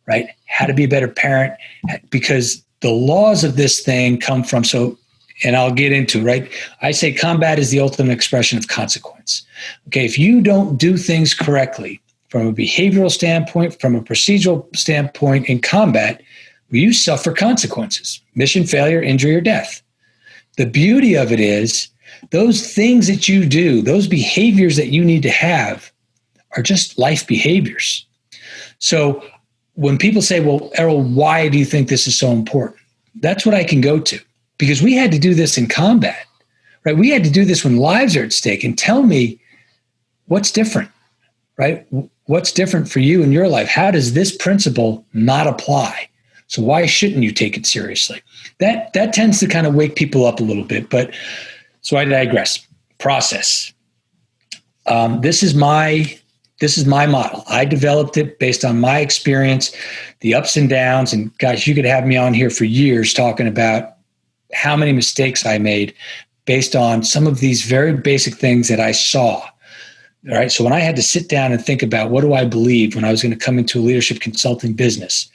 right? How to be a better parent, because the laws of this thing come from, and I'll get into, right? I say combat is the ultimate expression of consequence. Okay, if you don't do things correctly, from a behavioral standpoint, from a procedural standpoint in combat, you suffer consequences, mission failure, injury, or death. The beauty of it is those things that you do, those behaviors that you need to have are just life behaviors. So when people say, well, Errol, why do you think this is so important? That's what I can go to, because we had to do this in combat, right? We had to do this when lives are at stake. And tell me what's different, right? What's different for you in your life? How does this principle not apply? So why shouldn't you take it seriously? That tends to kind of wake people up a little bit. But so I digress. Process. This is my model. I developed it based on my experience, the ups and downs. And gosh, you could have me on here for years talking about how many mistakes I made based on some of these very basic things that I saw. All right. So when I had to sit down and think about what do I believe when I was going to come into a leadership consulting business,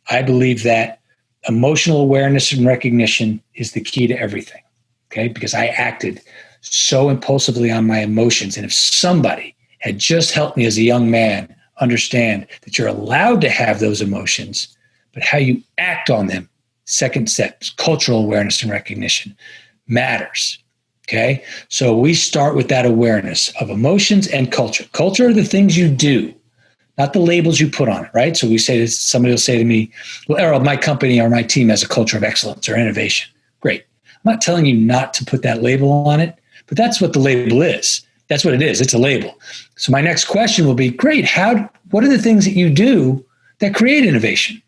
I believe that emotional awareness and recognition is the key to everything. Okay. Because I acted so impulsively on my emotions. And if somebody had just helped me as a young man understand that you're allowed to have those emotions, but how you act on them, second steps, cultural awareness and recognition matters. Okay. So we start with that awareness of emotions and culture. Culture are the things you do, not the labels you put on it, right? So somebody will say to me, well, Errol, my company or my team has a culture of excellence or innovation. Great. I'm not telling you not to put that label on it, but that's what the label is. That's what it is. It's a label. So my next question will be, great. What are the things that you do that create innovation?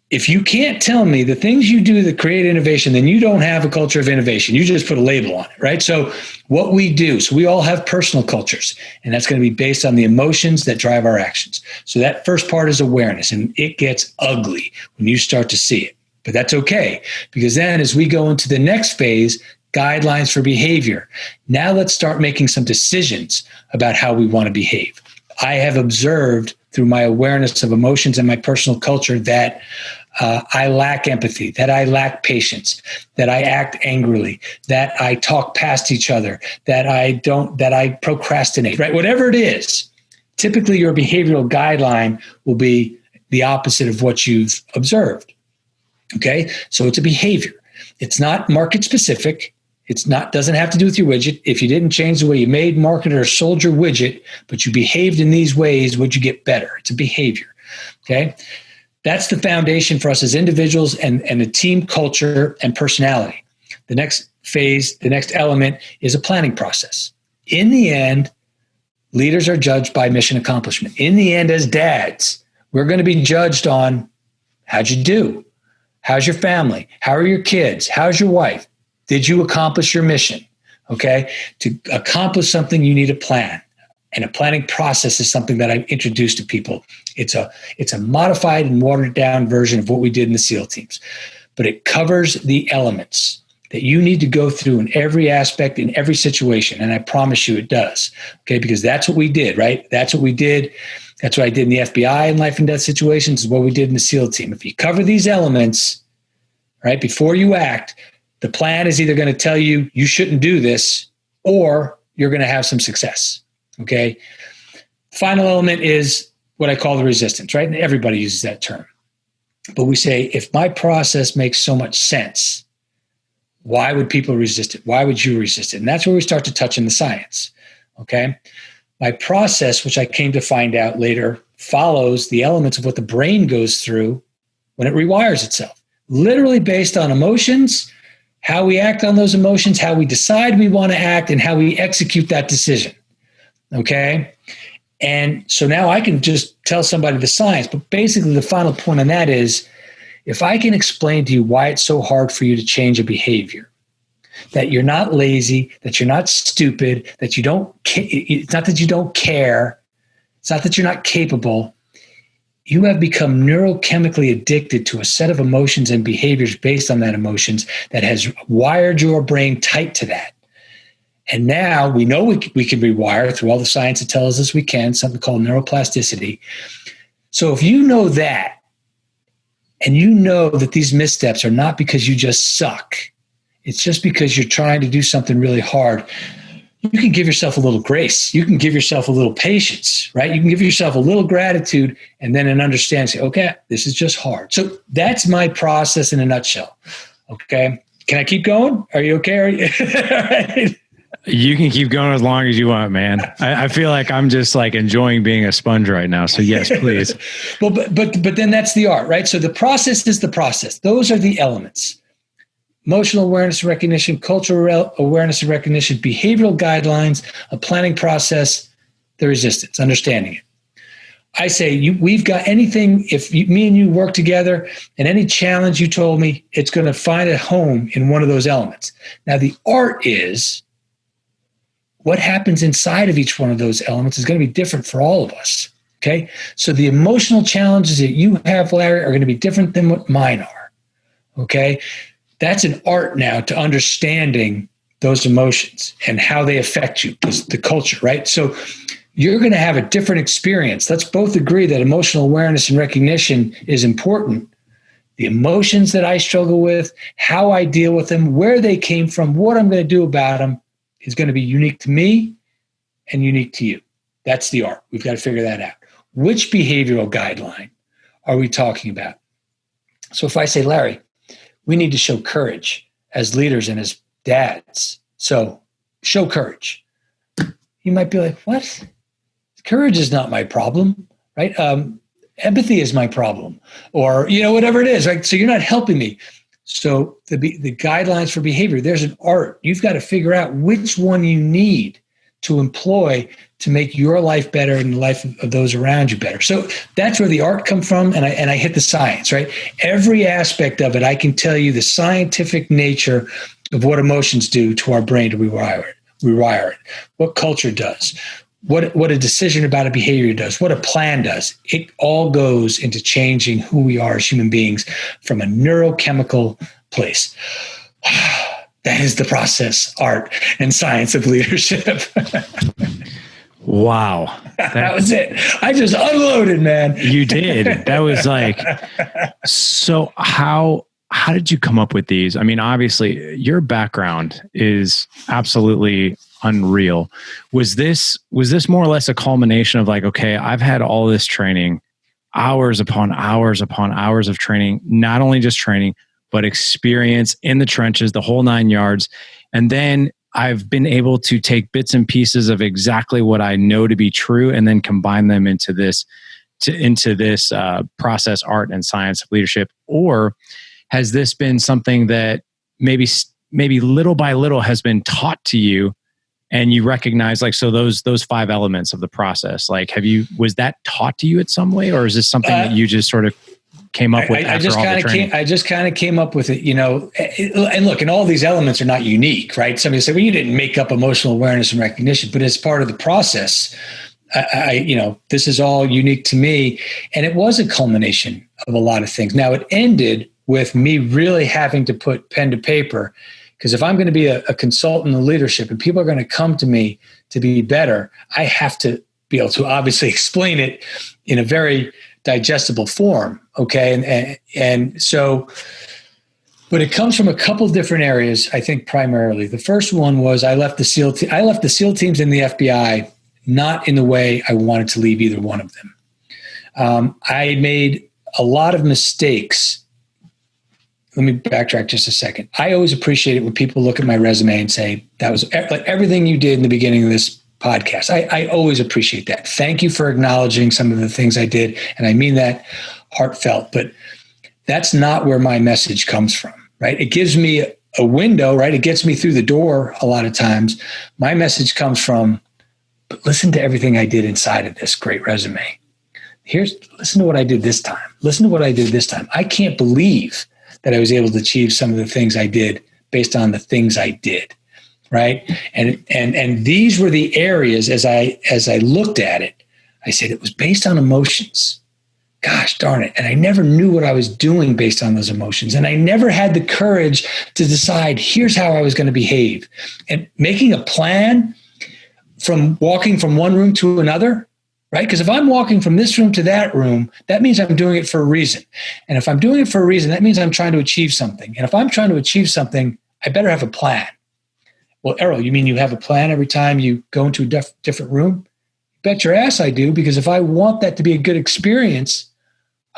if you can't tell me the things you do that create innovation, then you don't have a culture of innovation. You just put a label on it, right? So what we do, so we all have personal cultures, and that's going to be based on the emotions that drive our actions. So that first part is awareness, and it gets ugly when you start to see it. But that's okay, because then as we go into the next phase, guidelines for behavior. Now let's start making some decisions about how we want to behave. I have observed through my awareness of emotions and my personal culture that I lack empathy, that I lack patience, that I act angrily, that I talk past each other, that I procrastinate, right? Whatever it is, typically your behavioral guideline will be the opposite of what you've observed. Okay, so it's a behavior. It's not market specific. Doesn't have to do with your widget. If you didn't change the way you made, marketed, or sold your widget, but you behaved in these ways, would you get better? It's a behavior. Okay, that's the foundation for us as individuals and a team culture and personality. The next phase, the next element is a planning process. In the end, leaders are judged by mission accomplishment. In the end, as dads, we're going to be judged on how'd you do? How's your family? How are your kids? How's your wife? Did you accomplish your mission? Okay. To accomplish something, you need a plan. And a planning process is something that I introduce to people. It's a modified and watered down version of what we did in the SEAL teams. But it covers the elements that you need to go through in every aspect, in every situation. And I promise you it does. Okay. Because that's what we did, right? That's what we did. That's what I did in the FBI in life and death situations, is what we did in the SEAL team. If you cover these elements, right, before you act, the plan is either going to tell you you shouldn't do this, or you're going to have some success. Okay. Final element is what I call the resistance, right? And everybody uses that term. But we say, if my process makes so much sense, why would people resist it? Why would you resist it? And that's where we start to touch in the science. Okay. My process, which I came to find out later, follows the elements of what the brain goes through when it rewires itself. Literally based on emotions, how we act on those emotions, how we decide we want to act, and how we execute that decision. Okay? And so now I can just tell somebody the science, but basically the final point on that is, if I can explain to you why it's so hard for you to change a behavior, that you're not lazy, that you're not stupid, that you don't, it's not that you don't care, it's not that you're not capable. You have become neurochemically addicted to a set of emotions and behaviors based on that emotions that has wired your brain tight to that. And now we know we can rewire through all the science that tells us we can, something called neuroplasticity. So if you know that, and you know that these missteps are not because you just suck, it's just because you're trying to do something really hard, you can give yourself a little grace. You can give yourself a little patience, right? You can give yourself a little gratitude, and then an understanding, say, okay, this is just hard. So that's my process in a nutshell. Okay. Can I keep going? Are you okay? Are you? All right. You can keep going as long as you want, man. I feel like I'm just like enjoying being a sponge right now. So yes, please. Well, but then that's the art, right? So the process is the process. Those are the elements. Emotional awareness and recognition, cultural awareness and recognition, behavioral guidelines, a planning process, the resistance, understanding it. I say we've got anything, if me and you work together, and any challenge you told me, it's going to find a home in one of those elements. Now, the art is what happens inside of each one of those elements is going to be different for all of us. Okay. So the emotional challenges that you have, Larry, are going to be different than what mine are. Okay. That's an art now to understanding those emotions and how they affect you, the culture, right? So you're going to have a different experience. Let's both agree that emotional awareness and recognition is important. The emotions that I struggle with, how I deal with them, where they came from, what I'm going to do about them is going to be unique to me and unique to you. That's the art. We've got to figure that out. Which behavioral guideline are we talking about? So if I say, Larry, we need to show courage as leaders and as dads. So show courage. You might be like, what? Courage is not my problem, right? Empathy is my problem, or, whatever it is, right? So you're not helping me. So the guidelines for behavior, there's an art. You've got to figure out which one you need to employ to make your life better and the life of those around you better. So that's where the art comes from, and I hit the science, right? Every aspect of it, I can tell you the scientific nature of what emotions do to our brain to rewire it, what culture does, what a decision about a behavior does, what a plan does. It all goes into changing who we are as human beings from a neurochemical place. That is the process, art, and science of leadership. Wow. That was it. I just unloaded, man. You did. That was like, so how did you come up with these? I mean, obviously your background is absolutely unreal. Was this more or less a culmination of like, okay, I've had all this training, hours upon hours upon hours of training, not only just training, but experience in the trenches, the whole 9 yards. And then I've been able to take bits and pieces of exactly what I know to be true and then combine them into this process, art, and science of leadership. Or has this been something that maybe little by little has been taught to you, and you recognize, like, so those 5 elements of the process, like, was that taught to you at some way, or is this something that you just sort of came up with after all the training? I just kind of came up with it, and look, and all these elements are not unique, right? Somebody said, well, you didn't make up emotional awareness and recognition, but it's part of the process. This is all unique to me. And it was a culmination of a lot of things. Now, it ended with me really having to put pen to paper, because if I'm going to be a consultant in leadership and people are going to come to me to be better, I have to be able to obviously explain it in a very digestible form. Okay. And so, but it comes from a couple different areas, I think primarily. The first one was I left the SEAL teams in the FBI, not in the way I wanted to leave either one of them. I made a lot of mistakes. Let me backtrack just a second. I always appreciate it when people look at my resume and say, that was like everything you did in the beginning of this podcast. I always appreciate that. Thank you for acknowledging some of the things I did. And I mean that heartfelt, but that's not where my message comes from, right? It gives me a window, right? It gets me through the door a lot of times. My message comes from, but listen to everything I did inside of this great resume. Listen to what I did this time. Listen to what I did this time. I can't believe that I was able to achieve some of the things I did based on the things I did. Right. And these were the areas as I looked at it, I said it was based on emotions. Gosh darn it. And I never knew what I was doing based on those emotions. And I never had the courage to decide, here's how I was going to behave. And making a plan from walking from one room to another, right? Because if I'm walking from this room to that room, that means I'm doing it for a reason. And if I'm doing it for a reason, that means I'm trying to achieve something. And if I'm trying to achieve something, I better have a plan. Well, Errol, you mean you have a plan every time you go into a different room? Bet your ass I do, because if I want that to be a good experience,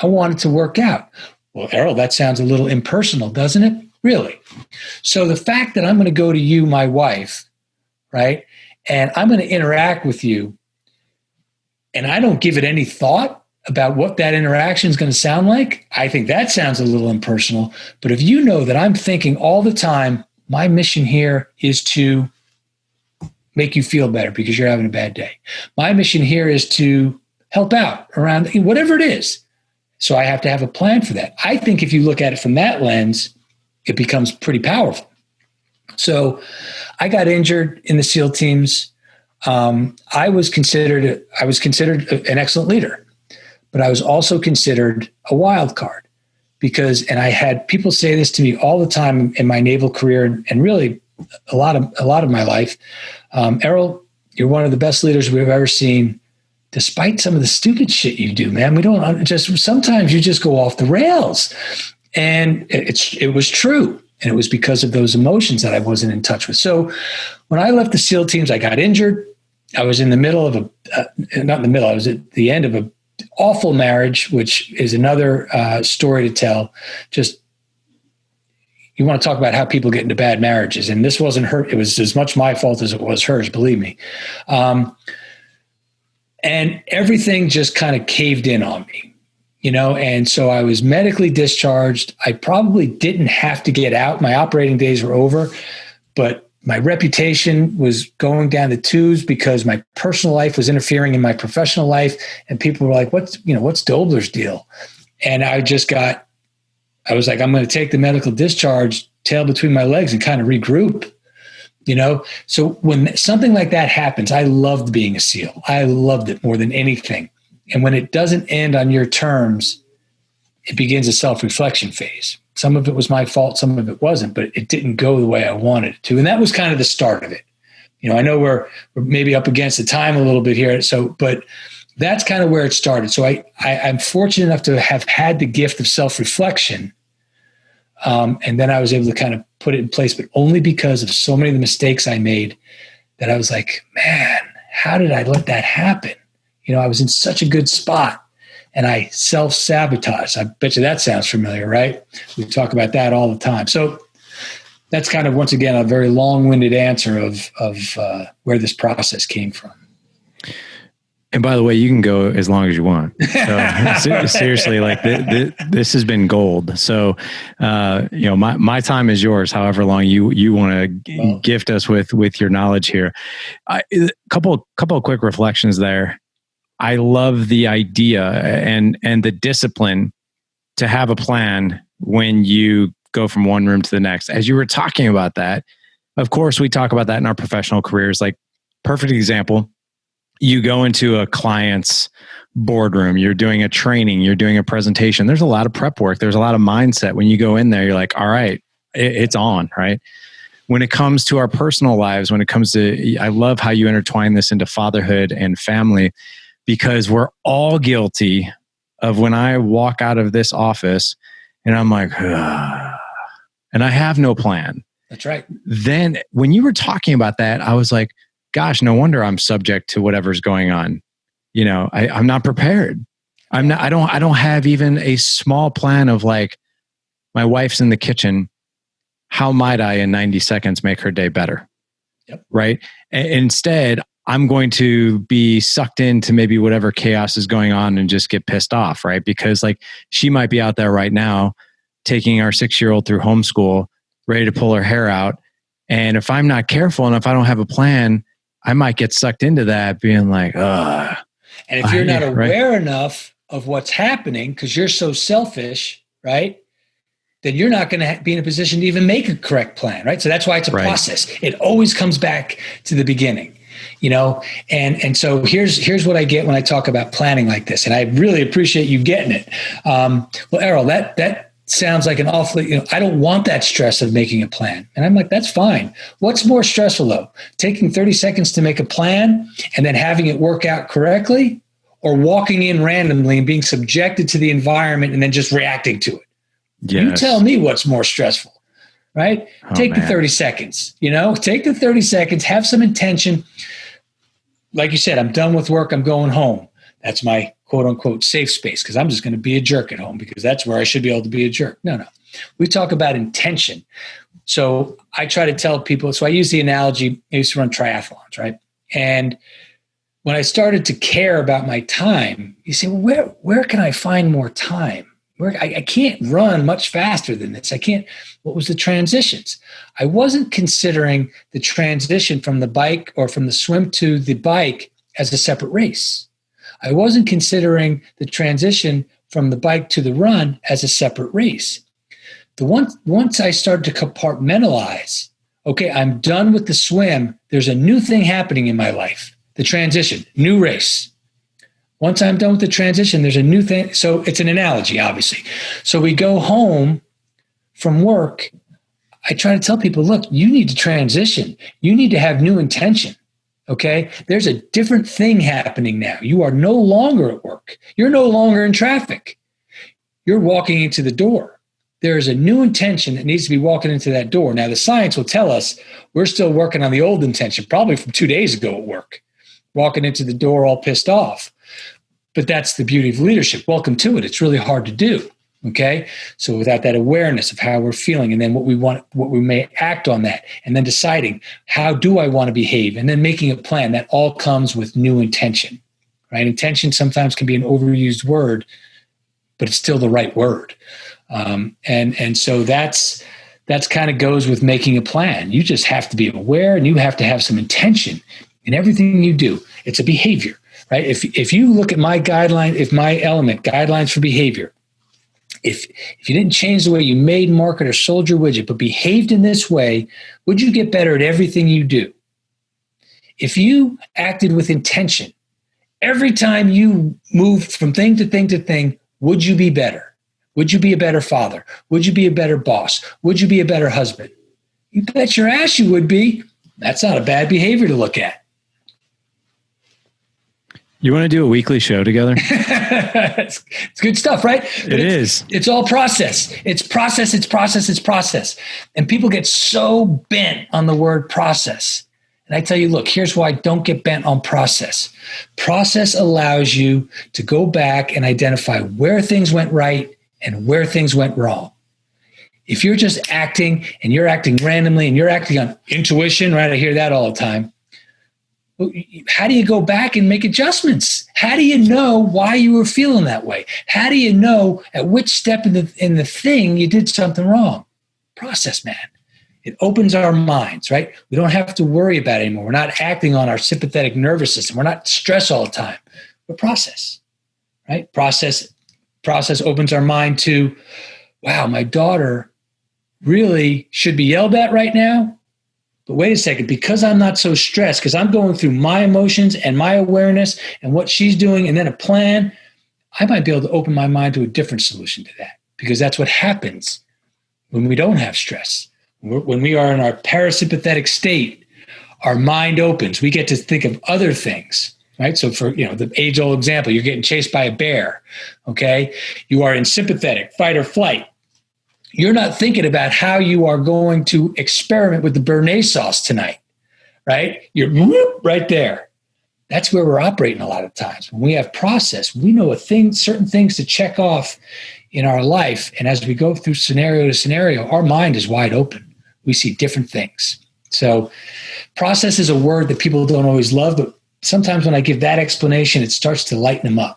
I want it to work out. Well, Errol, that sounds a little impersonal, doesn't it? Really? So the fact that I'm going to go to you, my wife, right, and I'm going to interact with you, and I don't give it any thought about what that interaction is going to sound like, I think that sounds a little impersonal. But if you know that I'm thinking all the time, my mission here is to make you feel better because you're having a bad day. My mission here is to help out around whatever it is. So I have to have a plan for that. I think if you look at it from that lens, it becomes pretty powerful. So I got injured in the SEAL teams. I was considered an excellent leader, but I was also considered a wild card. And I had people say this to me all the time in my naval career and really a lot of my life. Errol, you're one of the best leaders we've ever seen, despite some of the stupid shit you do, man. Sometimes you just go off the rails. And it was true. And it was because of those emotions that I wasn't in touch with. So when I left the SEAL teams, I got injured. I was in the middle of I was at the end of an awful marriage, which is another story to tell. Just, you want to talk about how people get into bad marriages. And this wasn't her. It was as much my fault as it was hers, believe me. And everything just kind of caved in on me, and so I was medically discharged. I probably didn't have to get out. My operating days were over, but my reputation was going down the tubes because my personal life was interfering in my professional life. And people were like, what's Doebler's deal? And I was like, I'm going to take the medical discharge, tail between my legs, and kind of regroup. So when something like that happens, I loved being a SEAL. I loved it more than anything. And when it doesn't end on your terms, it begins a self-reflection phase. Some of it was my fault, some of it wasn't, but it didn't go the way I wanted it to. And that was kind of the start of it. I know we're maybe up against the time a little bit here. But that's kind of where it started. So I'm fortunate enough to have had the gift of self-reflection. And then I was able to kind of put it in place, but only because of so many of the mistakes I made that I was like, man, how did I let that happen? I was in such a good spot and I self-sabotage. I bet you that sounds familiar, right? We talk about that all the time. So that's kind of, once again, a very long-winded answer of where this process came from. And by the way, you can go as long as you want. So, seriously, like this has been gold. So, my time is yours. However long you want to gift us with your knowledge here. A couple of quick reflections there. I love the idea and the discipline to have a plan when you go from one room to the next. As you were talking about that, of course, we talk about that in our professional careers. Like, perfect example. You go into a client's boardroom, you're doing a training, you're doing a presentation. There's a lot of prep work. There's a lot of mindset. When you go in there, you're like, all right, it's on, right? When it comes to our personal lives, when it comes to, I love how you intertwine this into fatherhood and family, because we're all guilty of when I walk out of this office and I'm like, and I have no plan. That's right. Then when you were talking about that, I was like, gosh, no wonder I'm subject to whatever's going on. I'm not prepared. I don't have even a small plan of like, my wife's in the kitchen. How might I in 90 seconds make her day better? Yep. Right. Instead, I'm going to be sucked into maybe whatever chaos is going on and just get pissed off. Right. Because like, she might be out there right now taking our 6-year-old through homeschool, ready to pull her hair out. And if I'm not careful and if I don't have a plan, I might get sucked into that, being like, ugh. And if you're not aware enough of what's happening because you're so selfish, right, then you're not going to be in a position to even make a correct plan, right? So that's why it's a process. It always comes back to the beginning, And so here's what I get when I talk about planning like this, and I really appreciate you getting it. Well, Errol, that sounds like an awfully, I don't want that stress of making a plan. And I'm like, that's fine. What's more stressful though? Taking 30 seconds to make a plan and then having it work out correctly, or walking in randomly and being subjected to the environment and then just reacting to it? Yes. You tell me what's more stressful, right? Take the 30 seconds, take the 30 seconds, have some intention. Like you said, I'm done with work. I'm going home. That's my quote unquote safe space, because I'm just going to be a jerk at home because that's where I should be able to be a jerk. No. We talk about intention. So I try to tell people, so I use the analogy, I used to run triathlons, right? And when I started to care about my time, you say, well, where can I find more time? I can't run much faster than this. I can't. What was the transitions? I wasn't considering the transition from the bike or from the swim to the bike as a separate race. I wasn't considering the transition from the bike to the run as a separate race. Once I started to compartmentalize, okay, I'm done with the swim. There's a new thing happening in my life, the transition, new race. Once I'm done with the transition, there's a new thing. So it's an analogy, obviously. So we go home from work. I try to tell people, look, you need to transition. You need to have new intention. Okay, there's a different thing happening now. You are no longer at work. You're no longer in traffic. You're walking into the door. There is a new intention that needs to be walking into that door. Now, the science will tell us we're still working on the old intention, probably from 2 days ago at work, walking into the door all pissed off. But that's the beauty of leadership. Welcome to it. It's really hard to do. Okay. So without that awareness of how we're feeling, and then what we want, what we may act on that, and then deciding how do I want to behave, and then making a plan, that all comes with new intention, right? Intention sometimes can be an overused word, but it's still the right word. And so that's That's kind of goes with making a plan. You just have to be aware, and you have to have some intention in everything you do. It's a behavior, right? If you look at my guideline, if my element, guidelines for behavior, if you didn't change the way you made, market, or sold your widget, but behaved in this way, would you get better at everything you do? If you acted with intention, every time you moved from thing to thing to thing, would you be better? Would you be a better father? Would you be a better boss? Would you be a better husband? You bet your ass you would be. That's not a bad behavior to look at. You want to do a weekly show together? It's good stuff, right? But it's all process. It's process, it's process, it's process. And people get so bent on the word process. And I tell you, look, here's why: don't get bent on process. Process allows you to go back and identify where things went right and where things went wrong. If you're just acting and you're acting randomly and you're acting on intuition, right? I hear that all the time. How do you go back and make adjustments? How do you know why you were feeling that way? How do you know at which step in the thing you did something wrong? Process, man. It opens our minds, right? We don't have to worry about it anymore. We're not acting on our sympathetic nervous system. We're not stressed all the time. But process, right? Process opens our mind to, wow, my daughter really should be yelled at right now. But wait a second, because I'm not so stressed, because I'm going through my emotions and my awareness and what she's doing and then a plan, I might be able to open my mind to a different solution to that, because that's what happens when we don't have stress. When we are in our parasympathetic state, our mind opens. We get to think of other things, right? So for, the age-old example, you're getting chased by a bear, okay? You are in sympathetic, fight or flight. You're not thinking about how you are going to experiment with the béarnaise sauce tonight, right? You're right there. That's where we're operating a lot of times. When we have process, we know certain things to check off in our life. And as we go through scenario to scenario, our mind is wide open. We see different things. So process is a word that people don't always love, but sometimes when I give that explanation, it starts to lighten them up.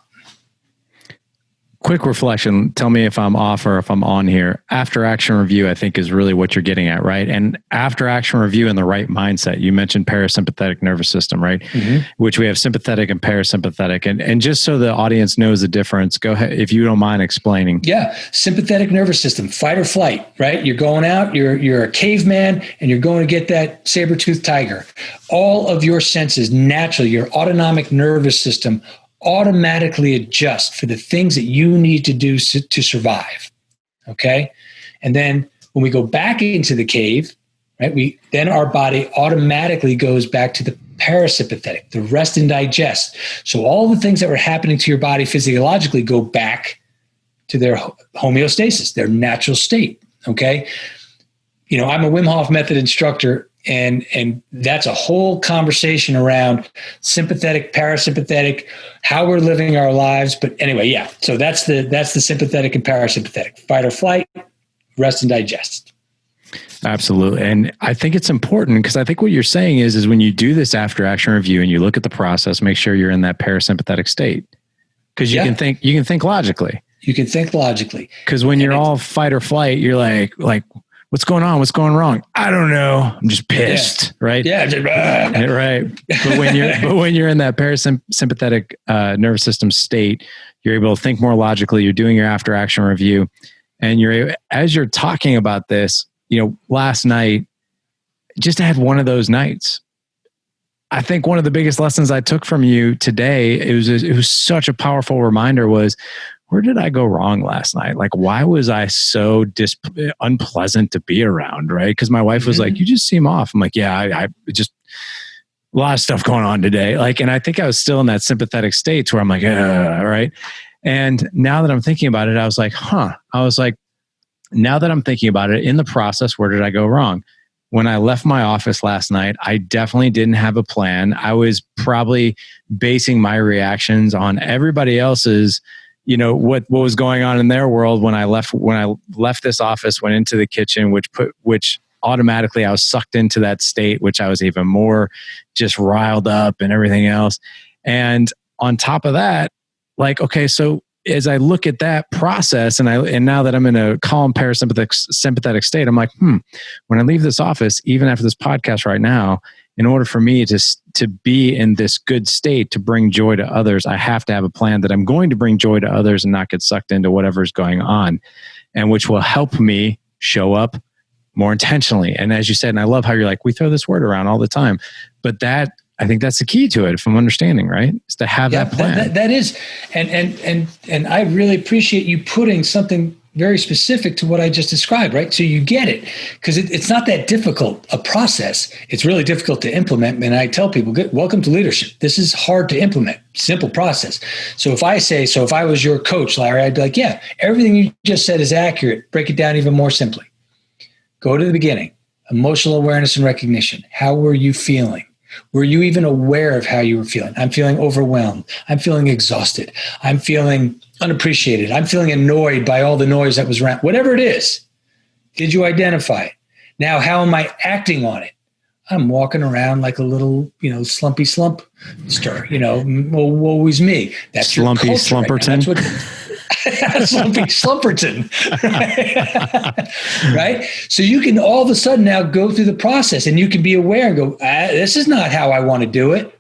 Quick reflection. Tell me if I'm off or if I'm on here. After action review, I think, is really what you're getting at, right? And after action review in the right mindset, you mentioned parasympathetic nervous system, right? Mm-hmm. Which we have sympathetic and parasympathetic. And just so the audience knows the difference, go ahead, if you don't mind explaining. Yeah. Sympathetic nervous system, fight or flight, right? You're going out, you're a caveman, and you're going to get that saber-toothed tiger. All of your senses, naturally, your autonomic nervous system automatically adjust for the things that you need to do to survive. Okay. And then when we go back into the cave, right, then our body automatically goes back to the parasympathetic, the rest and digest. So all the things that were happening to your body physiologically go back to their homeostasis, their natural state. Okay. I'm a Wim Hof method instructor, and that's a whole conversation around sympathetic, parasympathetic, how we're living our lives. But anyway, yeah. So that's the sympathetic and parasympathetic, fight or flight, rest and digest. Absolutely. And I think it's important, because I think what you're saying is when you do this after action review and you look at the process, make sure you're in that parasympathetic state, because you can think logically. You can think logically. Because when you're all fight or flight, you're like, what's going on? What's going wrong? I don't know. I'm just pissed, right? Yeah. Right. But when you're in that parasympathetic nervous system state, you're able to think more logically. You're doing your after action review, and as you're talking about this, last night, just to have one of those nights. I think one of the biggest lessons I took from you today, it was such a powerful reminder, was, where did I go wrong last night? Like, why was I so unpleasant to be around, right? Because my wife was like, you just seem off. I'm like, yeah, I just, a lot of stuff going on today. And I think I was still in that sympathetic state where I'm like, right? And now that I'm thinking about it, I was like, now that I'm thinking about it, in the process, where did I go wrong? When I left my office last night, I definitely didn't have a plan. I was probably basing my reactions on everybody else's, what was going on in their world when I left this office, went into the kitchen, which automatically I was sucked into that state, which I was even more just riled up and everything else. And on top of that, okay, so as I look at that process and now that I'm in a calm sympathetic state, I'm like, when I leave this office, even after this podcast right now, in order for me to be in this good state to bring joy to others, I have to have a plan that I'm going to bring joy to others and not get sucked into whatever's going on, and which will help me show up more intentionally. And as you said, and I love how you're like, we throw this word around all the time, but I think that's the key to it, if I'm understanding, right? Is to have that plan. That is. And I really appreciate you putting something very specific to what I just described, right? So you get it, because it's not that difficult a process. It's really difficult to implement. And I tell people, welcome to leadership. This is hard to implement, simple process. So if I was your coach, Larry, I'd be like, yeah, everything you just said is accurate. Break it down even more simply. Go to the beginning, emotional awareness and recognition. How were you feeling? Were you even aware of how you were feeling? I'm feeling overwhelmed. I'm feeling exhausted. I'm feeling unappreciated. I'm feeling annoyed by all the noise that was around. Whatever it is, did you identify it? Now, how am I acting on it? I'm walking around like a little, slumpy slumpster, woe is me. That's slumpy your culture slumperton. Right? That's slumpy slumperton. Right? So you can all of a sudden now go through the process and you can be aware and go, this is not how I want to do it.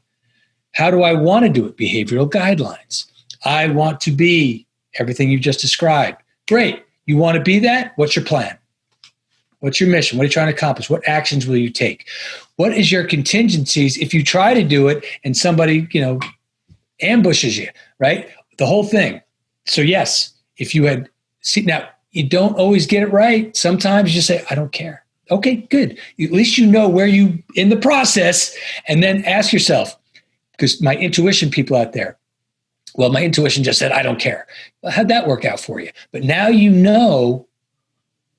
How do I want to do it? Behavioral guidelines. I want to be everything you just described. Great. You want to be that? What's your plan? What's your mission? What are you trying to accomplish? What actions will you take? What is your contingencies if you try to do it and somebody, ambushes you, right? The whole thing. So yes, if you now you don't always get it right. Sometimes you say, I don't care. Okay, good. At least you know where you in the process, and then ask yourself, because my intuition people out there, well, my intuition just said, I don't care. Well, how'd that work out for you? But now you know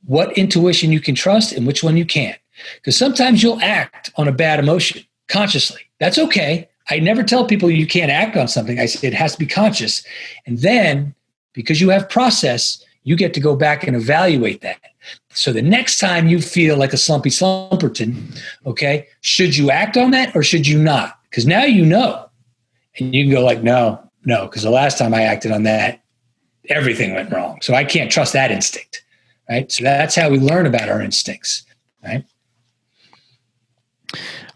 what intuition you can trust and which one you can't. Because sometimes you'll act on a bad emotion consciously. That's okay. I never tell people you can't act on something. I say it has to be conscious. And then, because you have process, you get to go back and evaluate that. So the next time you feel like a slumpy slumperton, okay, should you act on that or should you not? Because now you know. And you can go like, no, because the last time I acted on that, everything went wrong. So I can't trust that instinct, right? So that's how we learn about our instincts, right?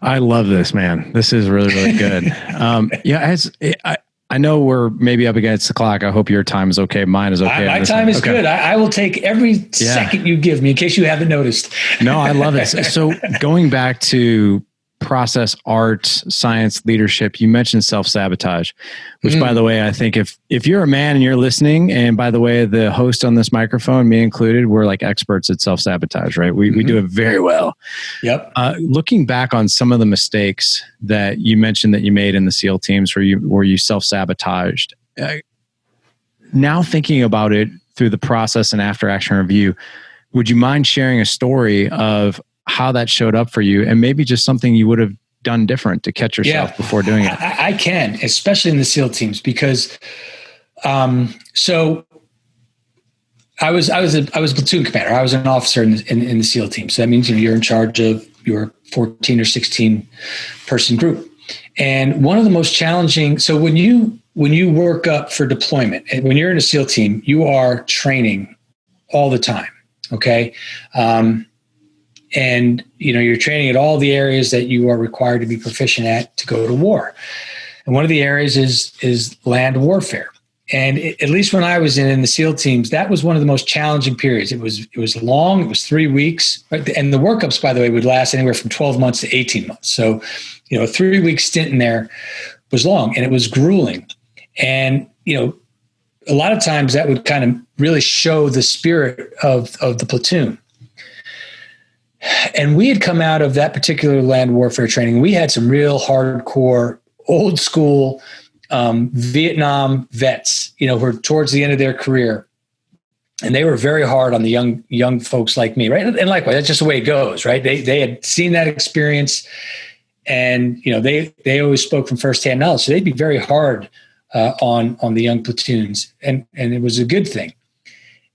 I love this, man. This is really, really good. I know we're maybe up against the clock. I hope your time is okay. Mine is okay. My time is good. I will take every second you give me in case you haven't noticed. No, I love it. So going back to process, art, science, leadership, you mentioned self-sabotage, which by the way, I think if you're a man and you're listening, and by the way, the host on this microphone, me included, we're like experts at self-sabotage, right? We do it very well. Yep. Looking back on some of the mistakes that you mentioned that you made in the SEAL teams where you self-sabotaged, now thinking about it through the process and after action review, would you mind sharing a story of how that showed up for you and maybe just something you would have done different to catch yourself before doing it? I can, especially in the SEAL teams, because so I was a platoon commander. I was an officer in the SEAL team. So that means you're in charge of your 14 or 16 person group. And one of the most challenging, so when you work up for deployment, and when you're in a SEAL team, you are training all the time. Okay. And you're training at all the areas that you are required to be proficient at to go to war. And one of the areas is land warfare. And at least when I was in the SEAL teams, that was one of the most challenging periods. It was long. It was 3 weeks. Right? And the workups, by the way, would last anywhere from 12 months to 18 months. So, a 3-week stint in there was long and it was grueling. And, a lot of times that would kind of really show the spirit of the platoon. And we had come out of that particular land warfare training. We had some real hardcore, old school Vietnam vets, who were towards the end of their career. And they were very hard on the young folks like me, right? And likewise, that's just the way it goes, right? They had seen that experience, and they always spoke from firsthand knowledge. So they'd be very hard on the young platoons, and it was a good thing.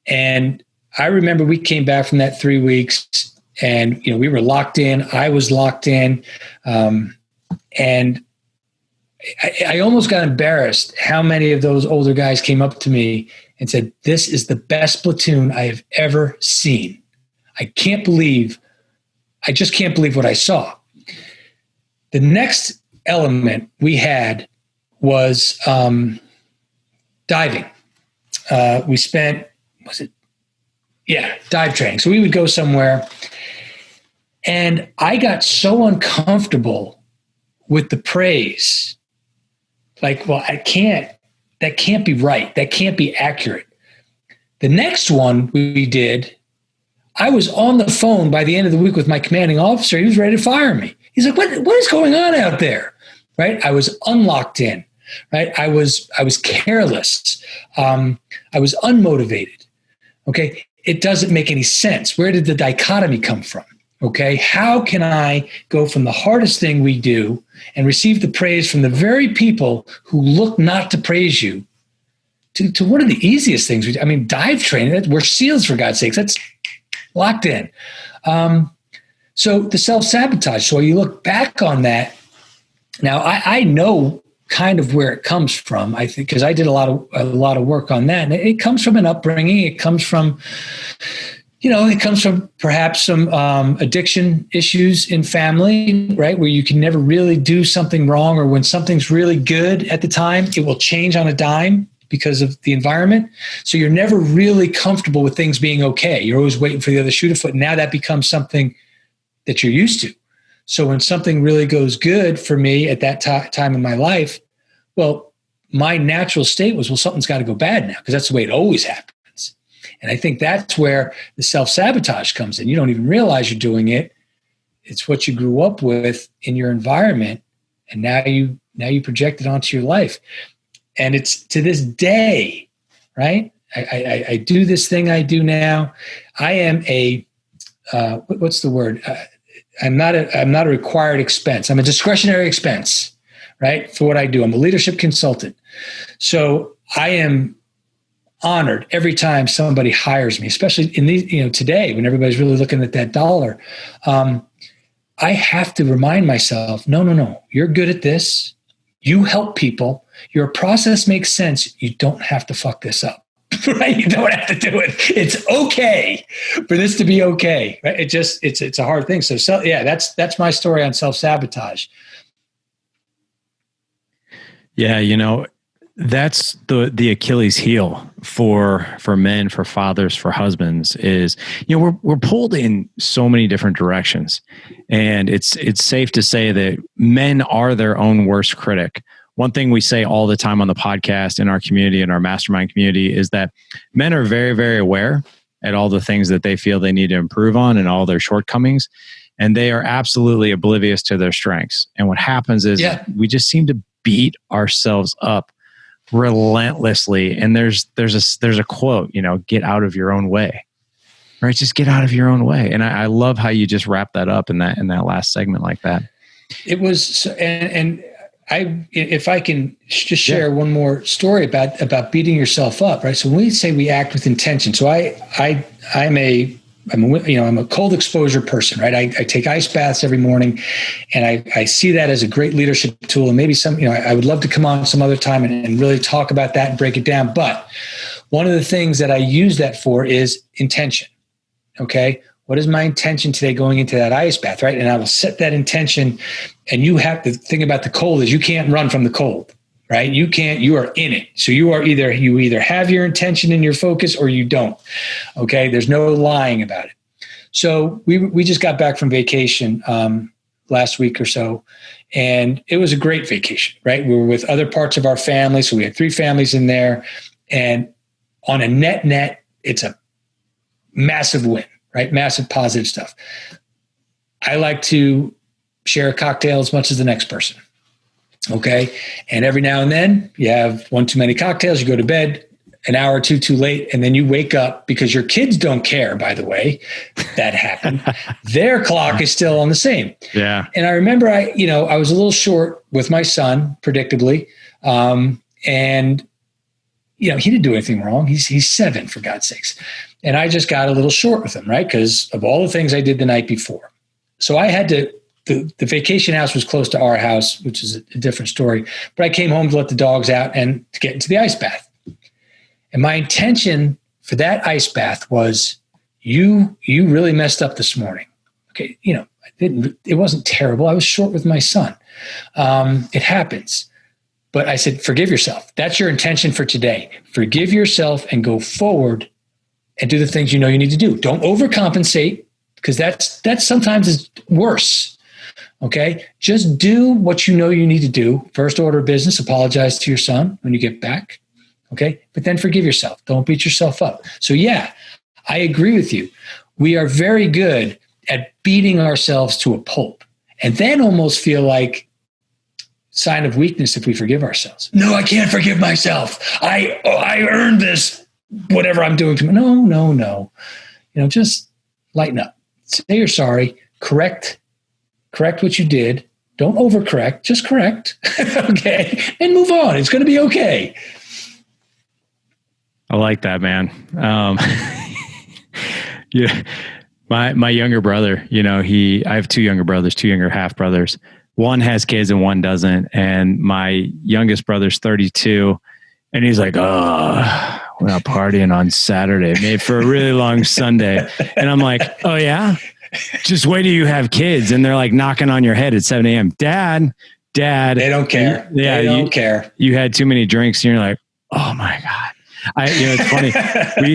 And I remember we came back from that 3 weeks. And, we were locked in. I was locked in. And I almost got embarrassed how many of those older guys came up to me and said, "This is the best platoon I have ever seen. I just can't believe what I saw." The next element we had was diving. We spent, dive training. So we would go somewhere, and I got so uncomfortable with the praise. Like, well, that can't be right. That can't be accurate. The next one we did, I was on the phone by the end of the week with my commanding officer. He was ready to fire me. He's like, what is going on out there? Right? I was unlocked in, right? I was careless. I was unmotivated. Okay. It doesn't make any sense. Where did the dichotomy come from? Okay. How can I go from the hardest thing we do and receive the praise from the very people who look not to praise you to one of the easiest things we do? I mean, dive training, we're SEALs, for God's sakes. That's locked in. So the self-sabotage. So you look back on that. Now I know kind of where it comes from, I think, because I did a lot of work on that. And it comes from an upbringing. It comes from, perhaps some addiction issues in family, right? Where you can never really do something wrong, or when something's really good at the time, it will change on a dime because of the environment. So you're never really comfortable with things being okay. You're always waiting for the other shoe to foot. Now that becomes something that you're used to. So when something really goes good for me at that time in my life, well, my natural state was, well, something's got to go bad now, because that's the way it always happens. And I think that's where the self-sabotage comes in. You don't even realize you're doing it. It's what you grew up with in your environment, and now you project it onto your life. And it's to this day, right? I do this thing I do now. I am what's the word? I'm not a required expense. I'm a discretionary expense, right? For what I do. I'm a leadership consultant. So I am honored every time somebody hires me, especially in these, today when everybody's really looking at that dollar. I have to remind myself, no, you're good at this. You help people. Your process makes sense. You don't have to fuck this up. Right? You don't have to do it. It's okay for this to be okay. Right? It's a hard thing. So that's my story on self-sabotage. Yeah, that's the Achilles heel for men, for fathers, for husbands is, we're pulled in so many different directions. And it's safe to say that men are their own worst critic. One thing we say all the time on the podcast, in our community, in our mastermind community, is that men are very, very aware at all the things that they feel they need to improve on and all their shortcomings. And they are absolutely oblivious to their strengths. And what happens is we just seem to beat ourselves up relentlessly. And there's a quote, get out of your own way, right? Just get out of your own way. And I love how you just wrap that up in that last segment like that. It was, and if I can just share one more story about beating yourself up, right? So when we say we act with intention, so I'm a cold exposure person, right? I take ice baths every morning, and I see that as a great leadership tool. And maybe I would love to come on some other time and really talk about that and break it down. But one of the things that I use that for is intention. Okay. What is my intention today going into that ice bath, right? And I will set that intention. And you have to think about the cold is you can't run from the cold, right? You are in it. So you either have your intention in your focus or you don't. Okay. There's no lying about it. So we just got back from vacation last week or so, and it was a great vacation, right? We were with other parts of our family. So we had 3 families in there, and on a net, it's a massive win. Right? Massive positive stuff. I like to share a cocktail as much as the next person. Okay. And every now and then you have one too many cocktails, you go to bed an hour or two too late, and then you wake up because your kids don't care, by the way, that happened. Their clock is still on the same. Yeah. And I remember I was a little short with my son, predictably. And he didn't do anything wrong. He's 7, for God's sakes. And I just got a little short with him, right? Because of all the things I did the night before. So I had to the vacation house was close to our house, which is a different story. But I came home to let the dogs out and to get into the ice bath. And my intention for that ice bath was, you really messed up this morning. Okay, it wasn't terrible. I was short with my son. It happens. But I said, forgive yourself. That's your intention for today. Forgive yourself and go forward and do the things you know you need to do. Don't overcompensate, because that sometimes is worse. Okay? Just do what you know you need to do. First order of business, apologize to your son when you get back. Okay? But then forgive yourself. Don't beat yourself up. So yeah, I agree with you. We are very good at beating ourselves to a pulp, and then almost feel like sign of weakness if we forgive ourselves. No, I can't forgive myself. I earned this, whatever I'm doing to me. No. Just lighten up. Say you're sorry. Correct what you did. Don't overcorrect. Just correct. Okay. And move on. It's going to be okay. I like that, man. Yeah. My younger brother, I have two younger brothers, two younger half brothers. One has kids and one doesn't. And my youngest brother's 32. And he's like, oh, we're out partying on Saturday, made for a really long Sunday. And I'm like, oh yeah, just wait till you have kids. And they're like knocking on your head at 7 a.m. Dad. They don't care. Yeah, they don't care. You had too many drinks and you're like, oh my God. It's funny. We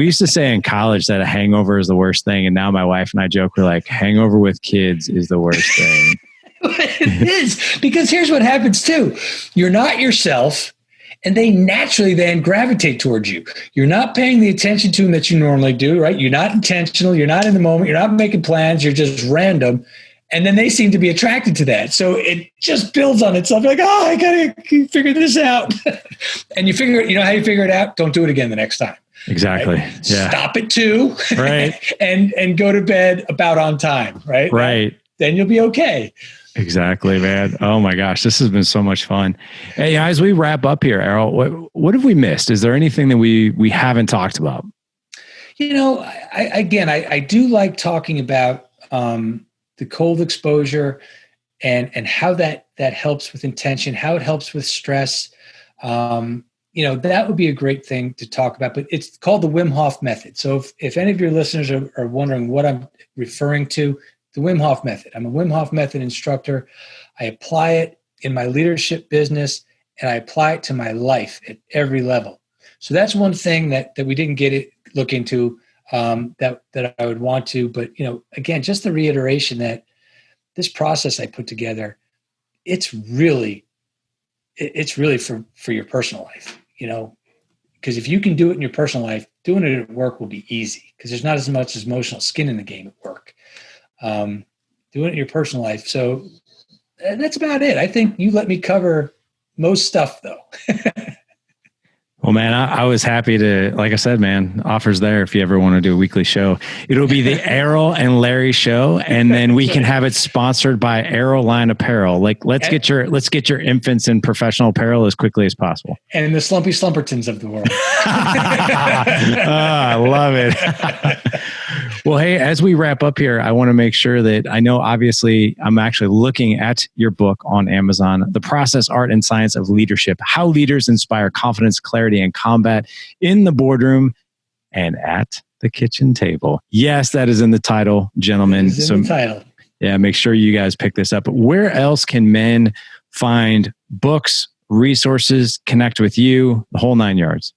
used to say in college that a hangover is the worst thing. And now my wife and I joke, we're like, hangover with kids is the worst thing. It is, because here's what happens too. You're not yourself, and they naturally then gravitate towards you. You're not paying the attention to them that you normally do, right? You're not intentional. You're not in the moment. You're not making plans. You're just random. And then they seem to be attracted to that. So it just builds on itself. You're like, oh, I got to figure this out. And you know how you figure it out? Don't do it again the next time. Exactly. Right? Yeah. Stop at 2. Right. and go to bed about on time. Right. Right. Then you'll be okay. Exactly, man. Oh my gosh, this has been so much fun. Hey, as we wrap up here, Errol, what have we missed? Is there anything that we haven't talked about? I do like talking about the cold exposure and how that helps with intention, how it helps with stress. That would be a great thing to talk about, but it's called the Wim Hof method. So if any of your listeners are wondering what I'm referring to, the Wim Hof method. I'm a Wim Hof method instructor. I apply it in my leadership business, and I apply it to my life at every level. So that's one thing that we didn't look into that I would want to. But again, just the reiteration that this process I put together, it's really for your personal life. Because if you can do it in your personal life, doing it at work will be easy, because there's not as much emotional skin in the game at work. Doing it in your personal life. So that's about it. I think you let me cover most stuff, though. Well, man, I was happy to, like I said, man, offers there if you ever want to do a weekly show. It'll be the Errol and Larry show, and then we can have it sponsored by Errol Line Apparel. Like, let's get your infants in professional apparel as quickly as possible. And the Slumpy Slumpertons of the world. I love it. Well, hey, as we wrap up here, I want to make sure that I know, obviously, I'm actually looking at your book on Amazon, The Process, Art, and Science of Leadership, How Leaders Inspire Confidence, Clarity, and Combat in the Boardroom and at the Kitchen Table. Yes, that is in the title, gentlemen. It is in the title. Yeah, make sure you guys pick this up. Where else can men find books, resources, connect with you, the whole 9 yards?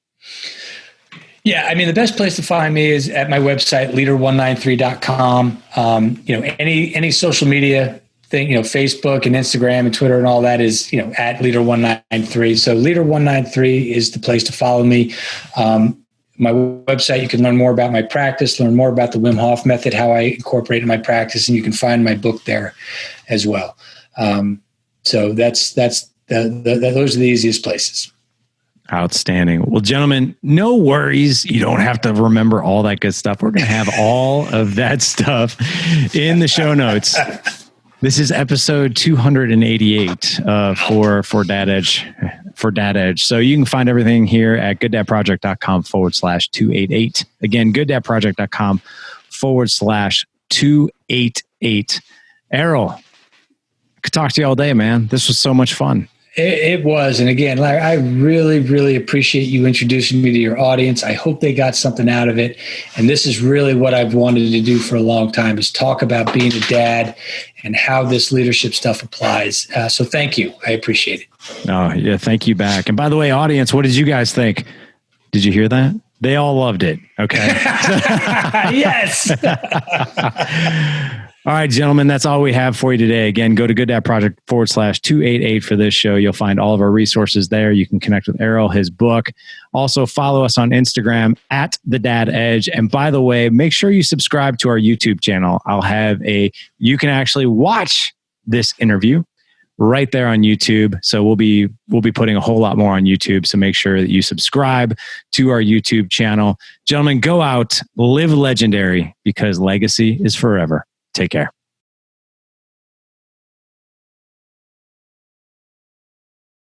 Yeah, the best place to find me is at my website, leader193.com. Any social media thing, Facebook and Instagram and Twitter and all that is, at leader193. So leader193 is the place to follow me. My website, you can learn more about my practice, learn more about the Wim Hof method, how I incorporate in my practice, and you can find my book there as well. So those are the easiest places. Outstanding. Well, gentlemen, no worries. You don't have to remember all that good stuff. We're going to have all of that stuff in the show notes. This is episode 288 for Dad Edge. So you can find everything here at gooddadproject.com/288. Again, gooddadproject.com/288. Errol, Could talk to you all day, man. This was so much fun. It was. And again, Larry, I really, really appreciate you introducing me to your audience. I hope they got something out of it. And this is really what I've wanted to do for a long time, is talk about being a dad and how this leadership stuff applies. So thank you. I appreciate it. Oh, yeah. Thank you back. And by the way, audience, what did you guys think? Did you hear that? They all loved it. Okay. Yes. All right, gentlemen, that's all we have for you today. Again, go to GoodDadProject/288 for this show. You'll find all of our resources there. You can connect with Errol, his book. Also, follow us on Instagram @TheDadEdge. And by the way, make sure you subscribe to our YouTube channel. You can actually watch this interview right there on YouTube. So we'll be putting a whole lot more on YouTube. So make sure that you subscribe to our YouTube channel. Gentlemen, go out, live legendary, because legacy is forever. Take care.